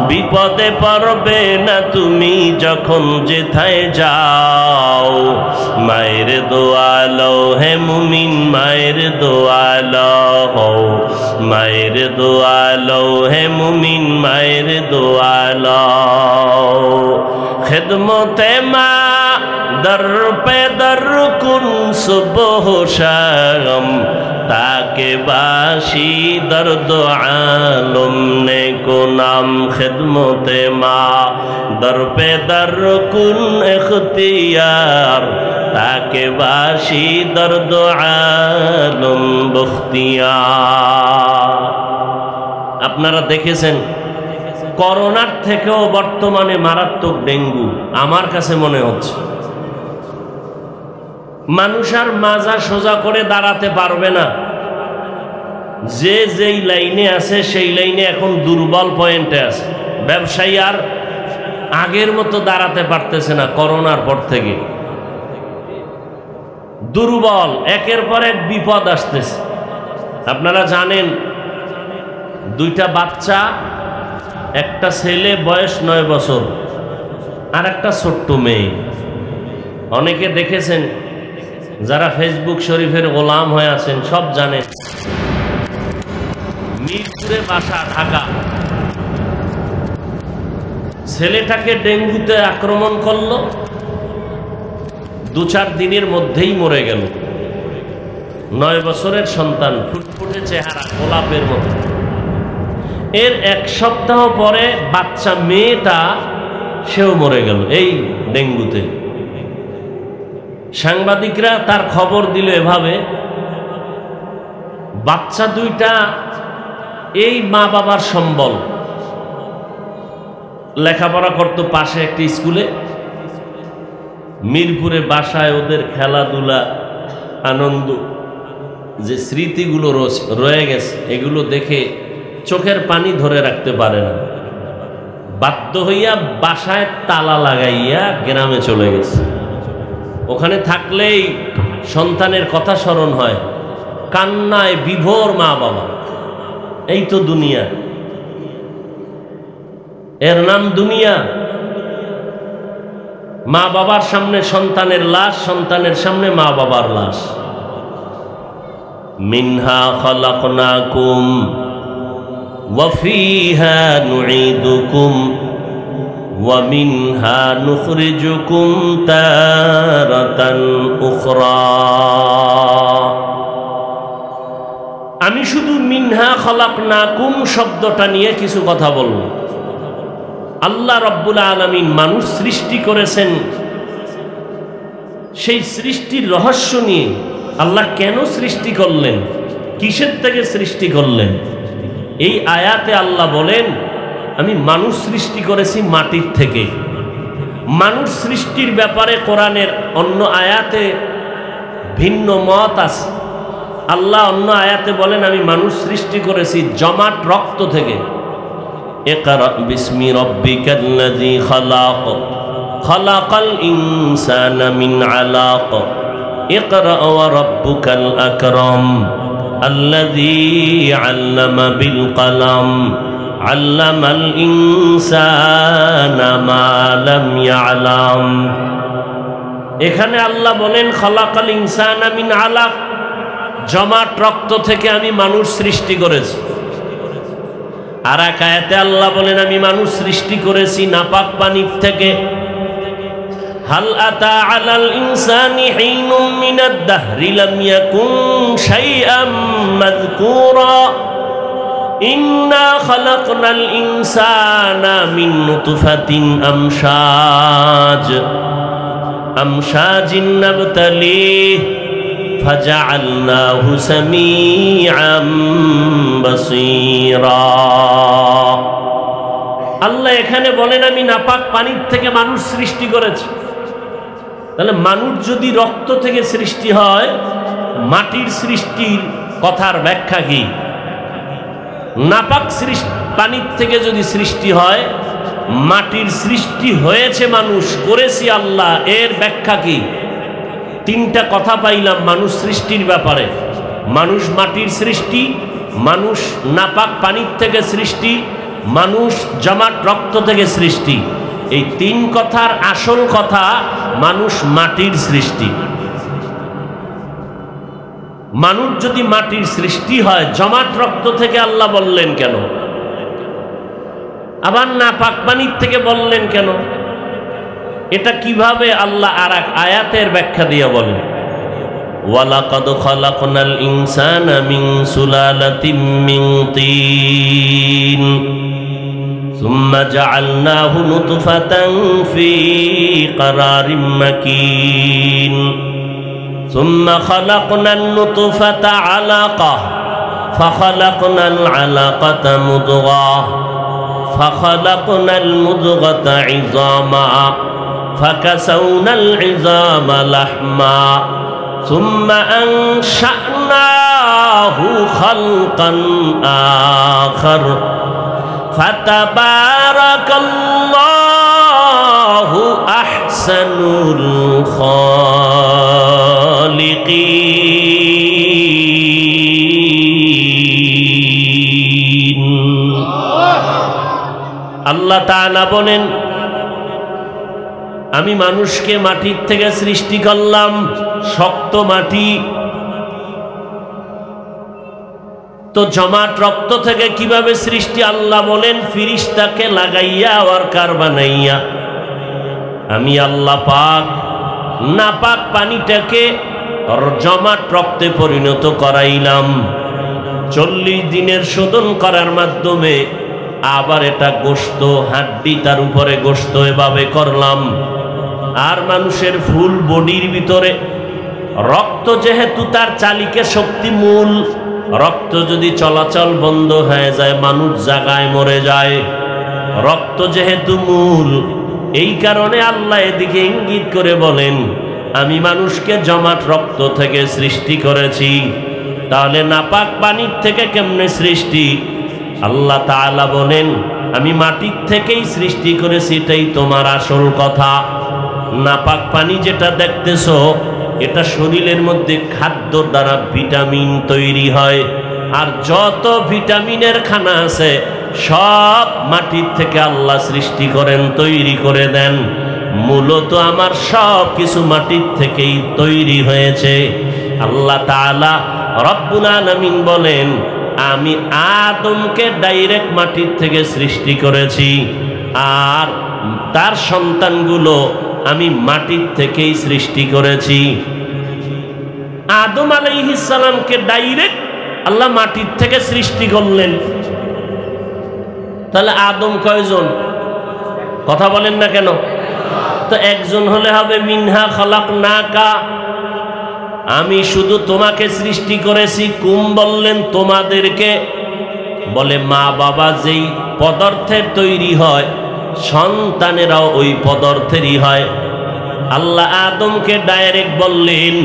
বিপদে পড়বে না তুমি যখন যেথায় যাও, মায়ের দোয়া লও হে মুমিন, মায়ের দোয়া লও, মায়ের দোয়া লও হে মুমিন, মায়ের দোয়া লও। খিদমতে মা দর পে দর কুন সুবহ শাম, তাকে বাসি দর্দ আলম নে কো নাম। খিদমতে মা দর পে দর কুন ইখতিয়ার, তাকে বাসি দর্দ আলম বখতিয়ার। আপনারা দেখেছেন করোনার থেকেও বর্তমানে মারাত্মক ডেঙ্গু আমার কাছে মনে হচ্ছে। মানুষ আর মাজা সোজা করে দাঁড়াতে পারবে না। যে যেই লাইনে আছে সেই লাইনে এখন দুর্বল পয়েন্টে আছে। ব্যবসায়ী আর আগের মতো দাঁড়াতে পারতেছে না। করোনার পর থেকে দুর্বল, একের পর এক বিপদ আসতেছে। আপনারা জানেন দুইটা বাচ্চা, একটা ছেলে বয়স 9 বছর আর একটা ছোট্ট মেয়ে। অনেকে দেখেছেন, যারা ফেসবুক শরীফের গোলাম হয়ে আছেন সব জানেন। মিরপুরে বাসা, ঢাকা। ছেলেটাকে ডেঙ্গুতে আক্রমণ করলো, 2-4 দিনের মধ্যেই মরে গেল। 9 বছরের সন্তান, ফুটফুটে চেহারা, গোলাপের মতো। এর 1 সপ্তাহ পরে বাচ্চা মেয়েটা সেও মরে গেল এই ডেঙ্গুতে। সাংবাদিকরা তার খবর দিল এভাবে, বাচ্চা দুইটা এই মা বাবার সম্বল, লেখাপড়া করত পাশে একটি স্কুলে। মিরপুরে বাসায় ওদের খেলাধুলা, আনন্দ, যে স্মৃতিগুলো রয়ে গেছে এগুলো দেখে চোখের পানি ধরে রাখতে পারে না। বাধ্য হইয়া বাসায় তালা লাগাইয়া গ্রামে চলে গেছে। ওখানে থাকলেই সন্তানের কথা স্মরণ হয়, কান্নায় বিভোর মা বাবা। এই তো দুনিয়া, এর নাম দুনিয়া। মা বাবার সামনে সন্তানের লাশ, সন্তানের সামনে মা বাবার লাশ। মিনহা খালাকনাকুম ওয়া ফিহা নুঈদুকুম ওয়া মিনহা নুখরিজুকুম তারাতান উখরা। আমি শুধু মিনহা খালাকনাকুম শব্দটা নিয়ে কিছু কথা বলব। আল্লাহ রাব্বুল আলামিন মানুষ সৃষ্টি করেছেন, সেই সৃষ্টির রহস্য নিয়ে আল্লাহ কেন সৃষ্টি করলেন, কিসের থেকে সৃষ্টি করলেন, এই আয়াতে আল্লাহ বলেন আমি মানুষ সৃষ্টি করেছি মাটির থেকে। মানুষ সৃষ্টির ব্যাপারে কোরআনের অন্য আয়াতে ভিন্ন মত আছে। আল্লাহ অন্য আয়াতে বলেন আমি মানুষ সৃষ্টি করেছি জমাট রক্ত থেকে। ইকরা বিসমি রাব্বিকাল্লাযী খালাক, খালাকাল ইনসানা মিন আলাক, ইকরা ওয়া রাব্বুকাল আকরাম, আল্লাযী আল্লামা বিল কলম, আল্লামাল ইনসানা মা লাম ইয়ালাম। এখানে আল্লাহ বলেন খালাকাল ইনসানা মিন আলাক, জমাট রক্ত থেকে আমি মানুষ সৃষ্টি করেছি। আর এক আয়াতে আল্লাহ বলেন আমি মানুষ সৃষ্টি করেছি নাপাক পানির থেকে। হাল আতা আলাল ইনসানি হিনুম মিনাদ দাহরি লাম ইয়াকুন শাইআম মাযকুরা, ইন্না খালাকনাল ইনসানা মিন নুতফাতিন আমশাজিন নাবতালিহ ফাজআলনাহু সামিআম বাসীরা। আল্লাহ এখানে বলেন আমি নাপাক পানির থেকে মানুষ সৃষ্টি করেছি। তাহলে মানুষ যদি রক্ত থেকে সৃষ্টি হয়, মাটির সৃষ্টির কথার ব্যাখ্যা কি? নাপাক পানির থেকে যদি সৃষ্টি হয়, মাটির সৃষ্টি হয়েছে মানুষ, করেছি আল্লাহ, এর ব্যাখ্যা কি? 3টা কথা পাইলাম মানুষ সৃষ্টির ব্যাপারে। মানুষ মাটির সৃষ্টি, মানুষ নাপাক পানির থেকে সৃষ্টি, মানুষ জমাট রক্ত থেকে সৃষ্টি। এই তিন কথার আসল কথা, মানুষ মাটির সৃষ্টি। মানুষ যদি মাটির সৃষ্টি হয়, জমাট রক্ত থেকে আল্লাহ বললেন কেন? আবার নাপাক পানির থেকে বললেন কেন? এটা কিভাবে আল্লাহ আর এক আয়াতের ব্যাখ্যা দিয়ে বলেন, ওয়ালাকাদ খালাকনাল ইনসানা মিন সুলালাতিন মিন তিন সুম্মা জাআলনাহু নুতফাতান ফি ক্বারারিম মাকিন সুম্মা খালাকনান নুতফাতা আলাকা ফাখালাকনাল আলাকাতা মুদগাহ ফাখালাকনাল মুদগাতা ইযামা ফাকাসাউনাল ইযামা লাহমা সুম্মা আনশা'নাহু খালকান আখার ফাতাবারাকাল্লাহু আহসানুল খালিকিন। আল্লাহ তাআলা বলেন, আমি মানুষকে মাটির থেকে সৃষ্টি করলাম, শক্ত মাটি। তো জমাট রক্ত থেকে কিভাবে সৃষ্টি? আল্লাহ বলেন, ফিরিস্তাকে লাগাইয়া ওয়ার্কার বানাইয়া আমি আল্লাহ পাক নাপাক পানিটাকে জমাট রক্তে পরিণত করাইলাম। 40 দিনের শোধন করার মাধ্যমে আবার এটা গোশত, হাড্ডি, তার উপরে গোশত, এভাবে করলাম। আর মানুষের ফুল বডির ভিতরে রক্ত, যেহেতু তার চালিকা শক্তি মূল, রক্ত যদি চলাচল বন্ধ হয়ে যায় মানুষ জায়গায় মরে যায়। রক্ত যেহেতু মূল, এই কারণে আল্লাহ এদিকে ইঙ্গিত করে বলেন, আমি মানুষকে জমাট রক্ত থেকে সৃষ্টি করেছি। তাহলে নাপাক পানির থেকে কেমনে সৃষ্টি? আল্লাহ তাআলা বলেন, আমি মাটির থেকেই সৃষ্টি করেছি। এটাই তোমার আসল কথা। নাপাক পানি যেটা দেখতেছো, এটা শরীরের মধ্যে খাদ্য দ্বারা ভিটামিন তৈরি হয়। আর যত ভিটামিনের খানা আছে সব মাটির থেকে আল্লাহ সৃষ্টি করেন, তৈরি করে দেন। মূলত আমার সব কিছু মাটির থেকেই তৈরি হয়েছে। আল্লাহ তাআলা রব্বুল আলামিন বলেন, আমি আদমকে ডাইরেক্ট মাটির থেকে সৃষ্টি করেছি, আর তার সন্তানগুলো আমি মাটির থেকেই সৃষ্টি করেছি। আদম আলাইহিস সালামকে ডাইরেক্ট আল্লাহ মাটির থেকে সৃষ্টি করলেন। তাহলে আদম কয়জন? কথা বলেন না কেন? তো একজন হলে হবে, মিনহা খালাকনাকা, আমি শুধু তোমাকে সৃষ্টি করেছি। কুম বললেন তোমাদেরকে, বলে মা বাবা যেই পদার্থের তৈরি হয় সন্তানেরাও ওই পদার্থেরই হয়। আল্লাহ আদমকে ডাইরেক্ট বললেন,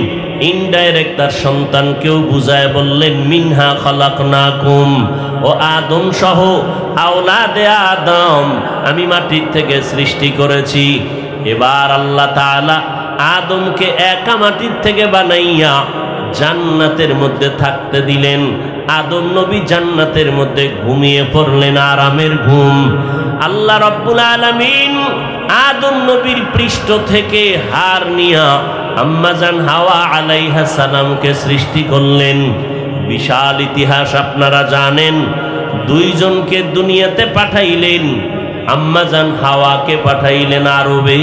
ইনডাইরেক্ট তার সন্তানকেও বুঝায় বললেন, মিনহা খালাকনাকুম, ও আদম সহ আওলাদে আদম আমি মাটির থেকে সৃষ্টি করেছি। এবার আল্লাহ তাআলা আদমকে একা মাটির থেকে বানাইয়া জান্নাতের মধ্যে থাকতে দিলেন। আদম নবী জান্নাতের মধ্যে ঘুমিয়ে পড়লেন, আরামের ঘুম। আল্লাহ রাব্বুল আলামিন আদম নবীর পৃষ্ঠ থেকে হাড় নিয়া আম্মাজান হাওয়া আলাইহা সালামকে সৃষ্টি করলেন। বিশাল ইতিহাস আপনারা জানেন। দুইজনকে দুনিয়াতে পাঠাইলেন। আম্মাজান হাওয়াকে পাঠাইলেন আরবে,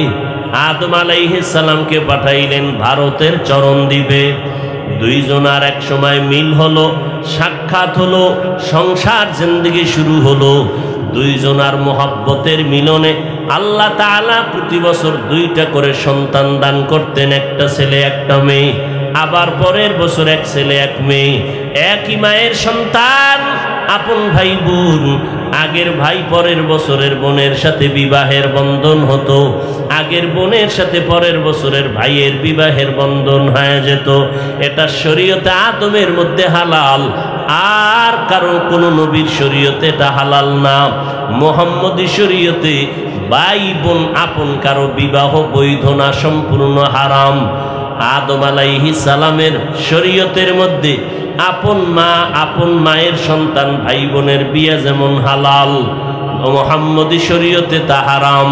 আদম আলাইহিস সালামকে পাঠাইলেন ভারতের চরণদ্বীপে। দুইজন আর এক সময় মিল হলো, সাক্ষাৎ হলো, সংসার জিন্দেগি শুরু হলো। দুইজন আর মোহাব্বতের মিলনে আল্লাহ তাআলা প্রতি বছর 2টা করে সন্তান দান করতেন, একটা ছেলে একটা মেয়ে। আবার পরের বছর এক ছেলে এক মেয়ে, একই মায়ের সন্তান, আপন ভাই বোন। আগের ভাই পরের বছরের বোনের সাথে বিবাহের বন্ধন হতো, আগের বোনের সাথে পরের বছরের ভাইয়ের বিবাহের বন্ধন হয়ে যেত। এটা শরীয়তে আদমের মধ্যে হালাল, আর কারো কোনো নবীর শরীয়তে এটা হালাল না। মুহাম্মদী শরীয়তে ভাই বোন আপন কারো বিবাহ বৈধ না, সম্পূর্ণ হারাম। আদম আলাইহিস সালামের শরীয়তের মধ্যে আপন মা আপন মায়ের সন্তান ভাই বোনের বিয়ে যেমন হালাল, মুহাম্মদী শরীয়তে তা হারাম।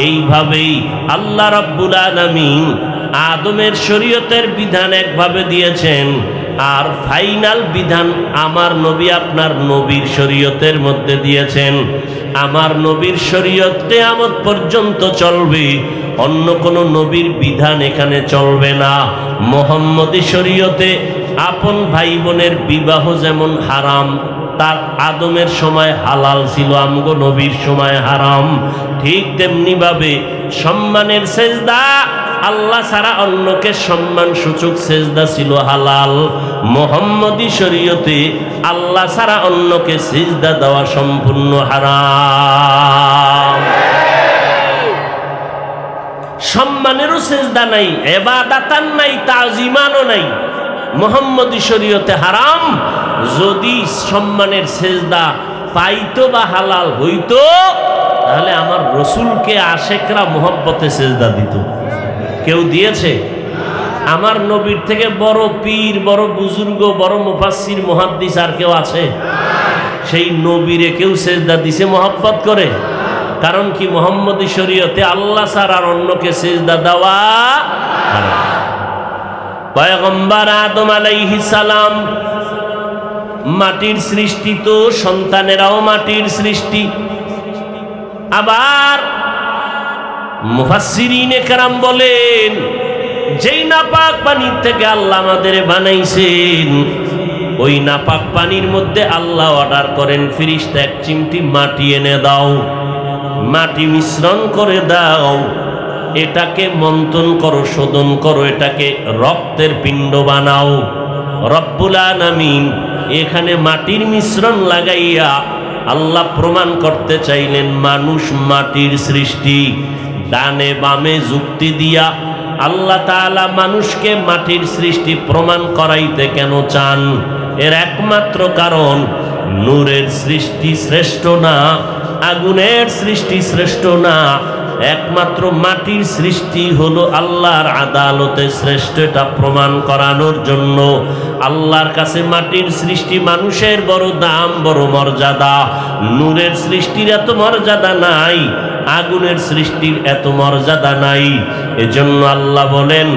এইভাবেই আল্লাহ রাব্বুল আলামিন আদমের শরীয়তের বিধান একভাবে দিয়েছেন, আর ফাইনাল বিধান আমার নবী আপনার নবীর শরীয়তের মধ্যে দিয়েছেন। আমার নবীর শরীয়ত কিয়ামত পর্যন্ত চলবে, অন্য কোনো নবীর বিধান এখানে চলবে না। মুহাম্মদী শরীয়তে আপন ভাই বোনের বিবাহ যেমন হারাম, তার আদমের সময় হালাল ছিল, আমগো নবীর সময় হারাম। ঠিক তেমনি ভাবে সম্মানের সেজদা, আল্লাহ ছাড়া অন্যকে সম্মান সূচক সেজদা ছিল হালাল। মুহাম্মদী শরীয়তে আল্লাহ ছাড়া অন্যকে সেজদা দেওয়া সম্পূর্ণ হারাম। সম্মানেরও সেজদা নাই, ইবাদাতান নাই, তাজিমানও নাই। মুহাম্মদী শরীয়তে হারাম। যদি সম্মানের সেজদা পাইতো বা হালাল হইতো, তাহলে আমার রসুলকে আশেকরা মোহব্বতে সেজদা দিত। কেউ দিয়েছে? আমার নবীর থেকে বড় পীর, বড় বুজুর্গ, বড় মুফাসসির, মুহাদ্দিস আর কেউ আছে? সেই নবীরে কেউ সেজদা দিছে মোহব্বত করে? কারণ কি? মুহাম্মদী শরীয়তে আল্লাহ ছাড়া আর অন্যকে সেজদা দেওয়া হারাম। পয়গম্বর আদম আলাইহিস সালাম মাটির সৃষ্টি, তো সন্তানেরাও মাটির সৃষ্টি। আবার মুফাসসিরিনে কেরাম বলেন, যেই নাপাক পানির থেকে আল্লাহ আমাদের বানাইছেন, ওই নাপাক পানির মধ্যে আল্লাহ অর্ডার করেন, ফেরেশতা এক চিমটি মাটি এনে দাও, মাটি মিশ্রণ করে দাও, এটাকে মন্থন করো, শোধন করো, এটাকে রক্তের পিণ্ড বানাও। রব্বুল আলামিন এখানে মাটির মিশ্রণ লাগাইয়া আল্লাহ প্রমাণ করতে চাইলেন মানুষ মাটির সৃষ্টি। ডানে বামে যুক্তি দিয়া আল্লাহ তাআলা মানুষকে মাটির সৃষ্টি প্রমাণ করাইতে কেন চান? এর একমাত্র কারণ, নূরের সৃষ্টি শ্রেষ্ঠ না, আগুনের সৃষ্টি শ্রেষ্ঠ না, একমাত্র মাটির সৃষ্টি হলো আল্লাহর আদালতে শ্রেষ্ঠ। এটা প্রমাণ করানোর জন্য আল্লাহর কাছে মাটির সৃষ্টি মানুষের বড় দাম, বড় মর্যাদা। নূরের সৃষ্টির এত মর্যাদা নাই, আগুনের সৃষ্টির এত মর্যাদা নাই। এজন্য আল্লাহ বলেন,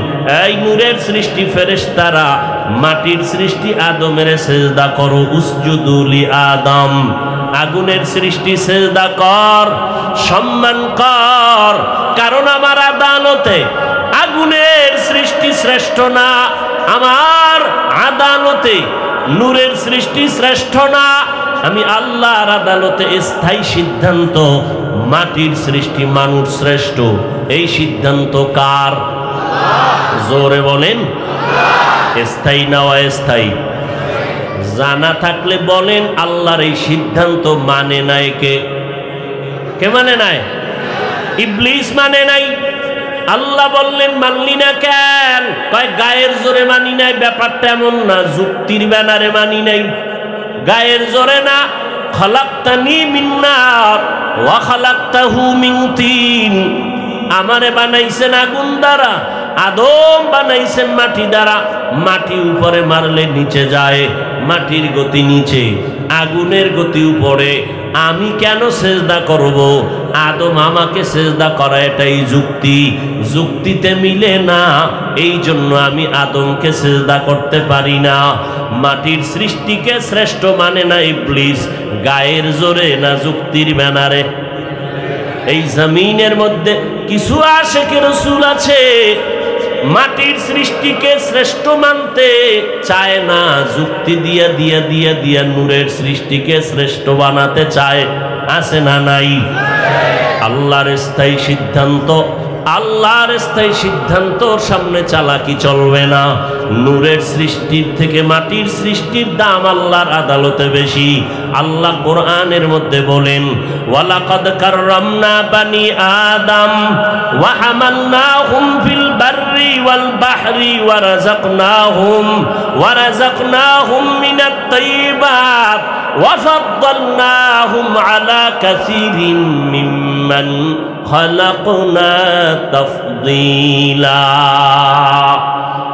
এই নূরের সৃষ্টি ফেরেশতারা, মাটির সৃষ্টি আদমের সেজদা করো, উসজুদু লি আদম। আগুনের সৃষ্টি সেজদা কর, সম্মান কর, কারণ আমার আদালতে আগুনের সৃষ্টি শ্রেষ্ঠ না, আমার আদালতে নূরের সৃষ্টি শ্রেষ্ঠ না। আমি আল্লাহর আদালতে স্থায়ী সিদ্ধান্ত, মাটির সৃষ্টি মানুষ শ্রেষ্ঠ। এই সিদ্ধান্ত কার? জোরে বলেন। স্থায়ী না অস্থায়ী? জানা থাকলে বলেন, আল্লাহর এই সিদ্ধান্ত মানে নাই কে? কে মানে নাই? ইবলিস মানে নাই। আল্লাহ বললেন, মানলি না কেন? কয় গায়ের জোরে মানি নাই। ব্যাপারটা এমন না, যুক্তির ব্যানারে মানি নাই, গায়ের জোরে না। খলাকতানি মিন নার ওয়া খলাকতাহু মিন তিন। আমারে বানাইছেন আগুন দ্বারা, আদম বানাইছেন মাটি দ্বারা। মাটি উপরে মারলে নিচে যায়, মাটির গতি নিচে, আগুনের গতি উপরে। আমি কেন সেজদা করব? আদম আমাকে সেজদা করা, এটাই যুক্তি। যুক্তিতে মিলে না, এই জন্য আমি আদমকে সেজদা করতে পারি না। মাটির সৃষ্টিকে শ্রেষ্ঠ মানে না ইবলিস, গায়ের জোরে না যুক্তির ব্যানারে। এই জমিনের মধ্যে কিছু আশিকে রাসূল আছে, মাটির সৃষ্টিকে শ্রেষ্ঠ মানতে চায় না, যুক্তি দিয়া দিয়া দিয়া দিয়া নূরের সৃষ্টিকে শ্রেষ্ঠ বানাতে চায়। আছে না নাই? আল্লাহর স্থায়ী সিদ্ধান্ত, আল্লাহর স্থায়ী সিদ্ধান্তর সামনে চালাকি চলবে না। নূরের সৃষ্টির থেকে মাটির সৃষ্টির দাম আল্লাহর আদালতে বেশি। আল্লাহ কোরআনের মধ্যে বলেন, ওয়ালাকাদ কাররামনা বানি আদম ওয়া হামালনাহুম ফিল বাররি ওয়াল বাহরি ওয়া রাযাকনাহুম মিনাত তাইয়্যিবাত ওয়া ফাদ্দালনাহুম আলা কাসীরিন মিম্মান খালাকনা তাফদীলা।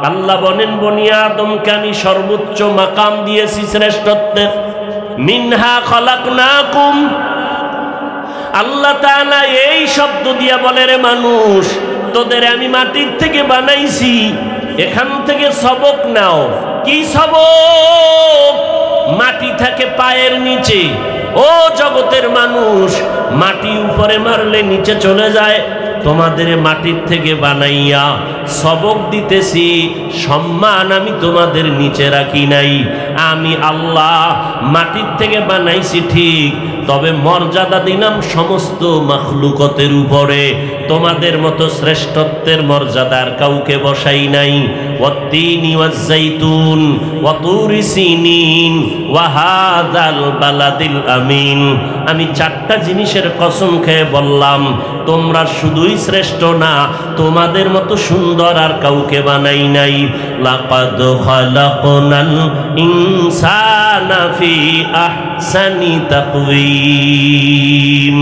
আল্লাহ বলেন, বনি আদমকে আমি সর্বোচ্চ মাকাম দিয়েছি শ্রেষ্ঠত্বের। মিনহা খলাকনাকুম, আল্লাহ তাআলা এই শব্দ দিয়া বলে, রে মানুষ, তোদের আমি মাটির থেকে বানাইছি, এখান থেকে সবক নাও। কি সবক? মাটি থাকে পায়ের নিচে। ও জগতের মানুষ, মাটি উপরে মারলে নিচে চলে যায়। তোমাদের মাটির থেকে বানাইয়া সবক দিতেছি, সম্মান আমি তোমাদের নিচে রাখি নাই। আমি আল্লাহ মাটির থেকে বানাইছি ঠিক, তবে মর্যাদা দিলাম সমস্ত মাখলুকতের উপরে। তোমাদের মতো শ্রেষ্ঠত্বের মর্যাদার কাউকে বসাই নাই। ওয়াত্তিনি ওয়াজ্জাইতুন ওয়া তুরি সিনিন ওয়া হাযাল বালাদিল আমিন। আমি চারটা জিনিসের কসম খেয়ে বললাম, তোমরা শুধুই শ্রেষ্ঠ না, তোমাদের মতো সুন্দর আর কাউকে বানাই নাই। লাকাদ খালাকনাল ইনসানা ফি আহসানি তাকওয়িম।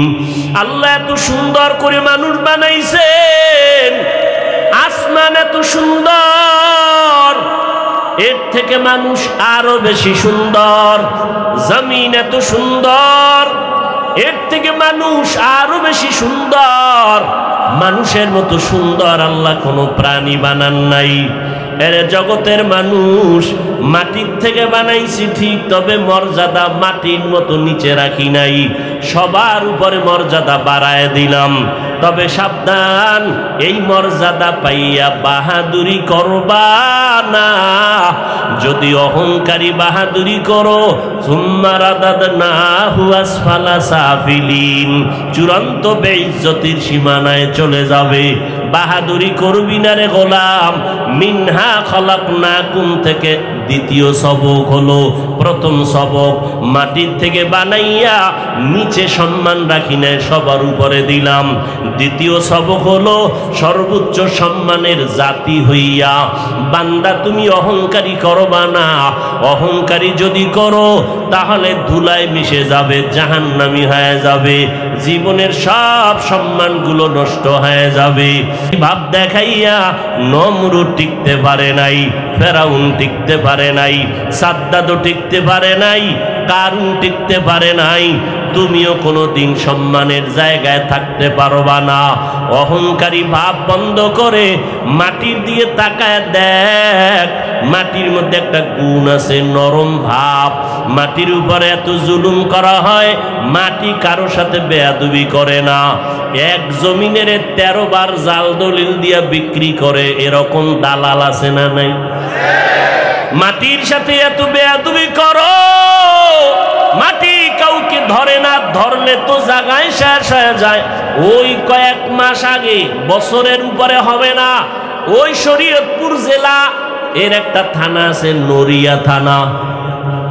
আল্লাহ এত সুন্দর করে মানুষ বানাইছেন, আসমান এত সুন্দর, এর থেকে মানুষ আরো বেশি সুন্দর। জমিন এত সুন্দর, এর থেকে মানুষ আরো বেশি সুন্দর। মানুষের মতো সুন্দর আল্লাহ কোনো প্রাণী বানান নাই। এর জগতের মানুষ, মাটির থেকে বানাইছি ঠিক, তবে মর্যাদা মাটির মতো নিচে রাখি নাই, সবার উপরে মর্যাদা বাড়ায় দিলাম। তবে সাবধান, এই মর্যাদা পাইয়া বাহাদুরি করবা না। যদি অহংকারী বাহাদুরি করো, সুম্মা রাদাদনাহু আসফালা সাফিলিন, চূড়ান্ত বেইজ্জতির সীমানায় চলে যাবে। বাহাদুরি করবি না রে গোলাম। মিনহা খলাকনাকুম থেকে দ্বিতীয় সবক হলো, প্রথম সবক মাটির থেকে বানাইয়া নিচে সম্মান রাখি না, সবার উপরে দিলাম। দ্বিতীয় সবক হলো সর্বোচ্চ সম্মানের জাতি হইয়া বান্দা তুমি অহংকারী করবা না। অহংকারী যদি করো তাহলে ধুলায় মিশে যাবে, জাহান্নামী হয়ে যাবে, জীবনের সব সম্মানগুলো নষ্ট হয়ে যাবে। ভাব দেখাইয়া নমরুদ টিকতে পারে নাই, ফেরাউন টিকতে পারে নাই, সাদ্দাদও টিকতে পারে নাই, কারুন টিকতে পারে নাই। তুমিও কোনোদিন সম্মানের জায়গায় থাকতে পারবা না। অহংকারী ভাব বন্ধ করে মাটির দিয়ে তাকায় দেখ, মাটির মধ্যে একটা গুণ আছে, নরম ভাব। মাটির উপরে এত জুলুম করা হয়, মাটি কারো সাথে বেয়াদবি করে না। এক জমিনের 13 বার জাল দলিল দিয়া বিক্রি করে, এরকম দালাল আছে না নাই? মাটির সাথে এত বেয়াদবি করো, মাটি কাউকে ধরে না, ধরলে তো জায়গায় শেষ হয়ে যায়। ওই কয়েক মাস আগে, বছরের উপরে হবে না, ওই শরীয়তপুর জেলা এর একটা থানা আছে, নড়িয়া থানা,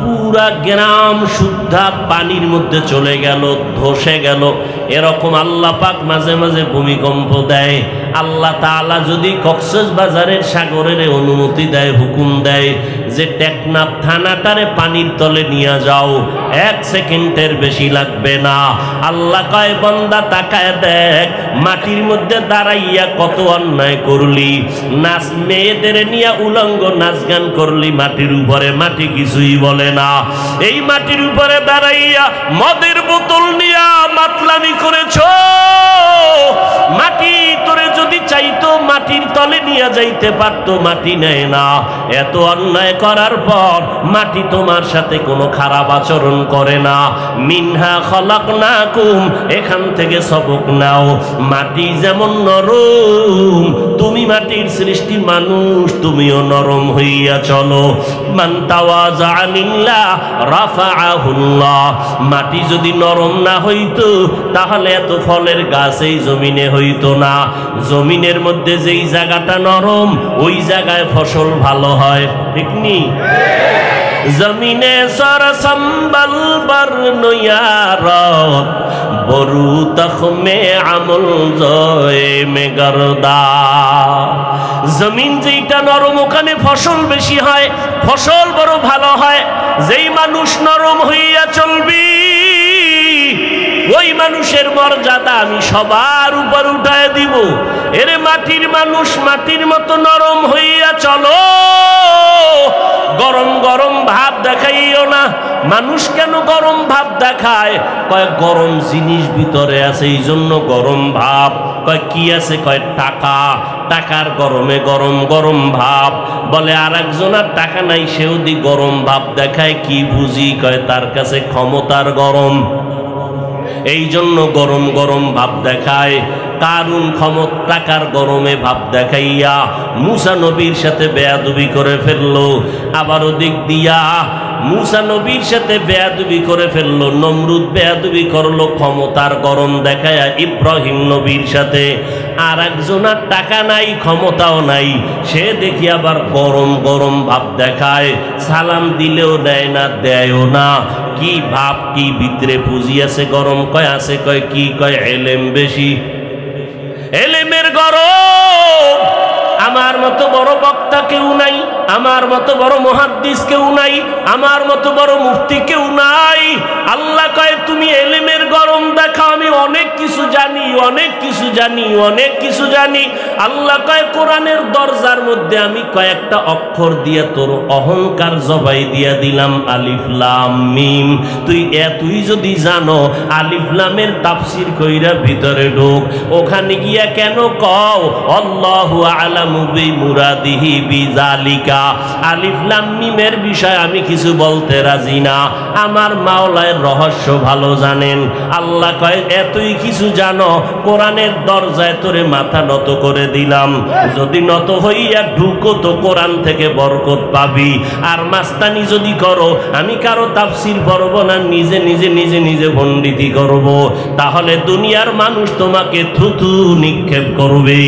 পুরা গ্রাম শুদ্ধা পানির মধ্যে চলে গেল, ধসে গেল। এরকম আল্লাহ পাক মাঝে মাঝে ভূমিকম্প দেয়। আল্লাহ তাআলা যদি কক্সবাজারের সাগরের অনুমতি দেয়, হুকুম দেয় যে টেকনাফ থানাটারে পানির তলে নিয়ে যাও, 1 সেকেন্ডের বেশি লাগবে না। আল্লাহ কয়, বান্দা তাকায় দেখ, মাটির মধ্যে দাঁড়াইয়া কত অন্যায় করলি, নাচ মেয়েদের নিয়ে উলঙ্গ নাচ গান করলি মাটির উপরে, মাটি কিছুই বলে না। এই মাটির উপরে দাঁড়াইয়া মদের বোতল নিয়া মাতলামি করেছ, মাটি তোরে যদি চাইতো মাটির তলে নিয়ে যাইতে পারতো, মাটি নেয় না। এত অন্যায় করার পর মাটি তোমার সাথে কোনো খারাপ আচরণ করে না। মিনহা খলাকনাকুম, এখান থেকে সবক নাও। মাটি যেমন নরম, তুমি মাটির সৃষ্টি মানুষ, তুমিও নরম হইয়া চলো। মান তাওয়াজা লিল্লাহ রাফাআহুল্লাহ। মাটি যদি নরম না হইতো তাহলে এত ফলের গাছ এই জমিনে হইতো না। জমিনের মধ্যে যেই জায়গাটা নরম, ওই জায়গায় ফসল ভালো হয়, ঠিক নি? জমিনে সর সম্বল বর নয়ারত, বরু তখমে আমল জয়ে মে গরদা। জমিন যেইটা নরম, ওখানে ফসল বেশি হয়, ফসল বড় ভালো হয়। যেই মানুষ নরম হইয়া চলবি, ওই মানুষের মর্যাদা আমি সবার উপর উঠায় দিব। এরে মাটির মানুষ, মাটির মতো নরম হইয়া চলো। গরম গরম ভাব দেখাইও না। মানুষ কেন গরম ভাব দেখায়? কয় গরম জিনিস ভিতরে আছে, এই জন্য গরম ভাব। কয় কি আছে? কয় টাকা, টাকার গরমে গরম গরম ভাব। বলে আর একজনের টাকা নাই, সেও দি গরম ভাব দেখায়, কি বুঝি? কয় তার কাছে ক্ষমতার গরম, এই জন্য গরম গরম ভাব দেখায়। কারুন টাকার গরমে ভাব দেখাইয়া মুসা নবীর সাথে বেয়াদবি করে ফেললো। আবারও দিক দিয়া মুসা নবীর সাথে বেয়াদবি করে ফেললো। নমরুদ বেয়াদবি করলো ক্ষমতার গরম দেখায়া ইব্রাহিম নবীর সাথে। আর একজনের টাকা নাই, ক্ষমতাও নাই, সে দেখি আবার গরম গরম ভাব দেখায়। সালাম দিলেও দেয় না, দেয়ও না। কি ভাব, কি ভিতরে পুঁজি আছে গরম? কয় আছে। কয় কি? কয় এলেম বেশি, এলেমের গরম। আমার মতো বড় বক্তা কেউ নাই, আমার মতো বড় মুহাদ্দিস কেউ নাই, আমার মতো বড় মুফতি কেউ নাই। আল্লাহ কয় তুমি এলেমের গরম দেখাও, আমি অনেক কিছু জানি, অনেক কিছু জানি, অনেক কিছু জানি। আল্লাহ কয় কোরআনের দরজার মধ্যে আমি কয়েকটা অক্ষর দিয়ে তোর অহংকার জবাই দিয়া দিলাম, আলিফ লাম মিম। তুই যদি জানো আলিফ লামের তাফসীর কইরা ভিতরে ঢোক। ওখানে গিয়া কেন কও আল্লাহু আ'লামু বিমুরাদিহি বিযালিকা? আলিফ লাম মিমের বিষয় আমি কিছু বলতে রাজি না, আমার মাওলার রহস্য ভালো জানেন। আল্লাহ কয় এতই কিছু জানো, কোরআনের দরজায় তোরে মাথা নত করে দিলাম, যদি নত হইয়া ঢুকো তো কোরআন থেকে বরকত পাবি। আর মাস্তানি যদি করো, আমি কারো তাফসীর পড়ব না, নিজে নিজে নিজে নিজে পণ্ডিতি করব, তাহলে দুনিয়ার মানুষ তোমাকে থুথু নিক্ষেপ করবে।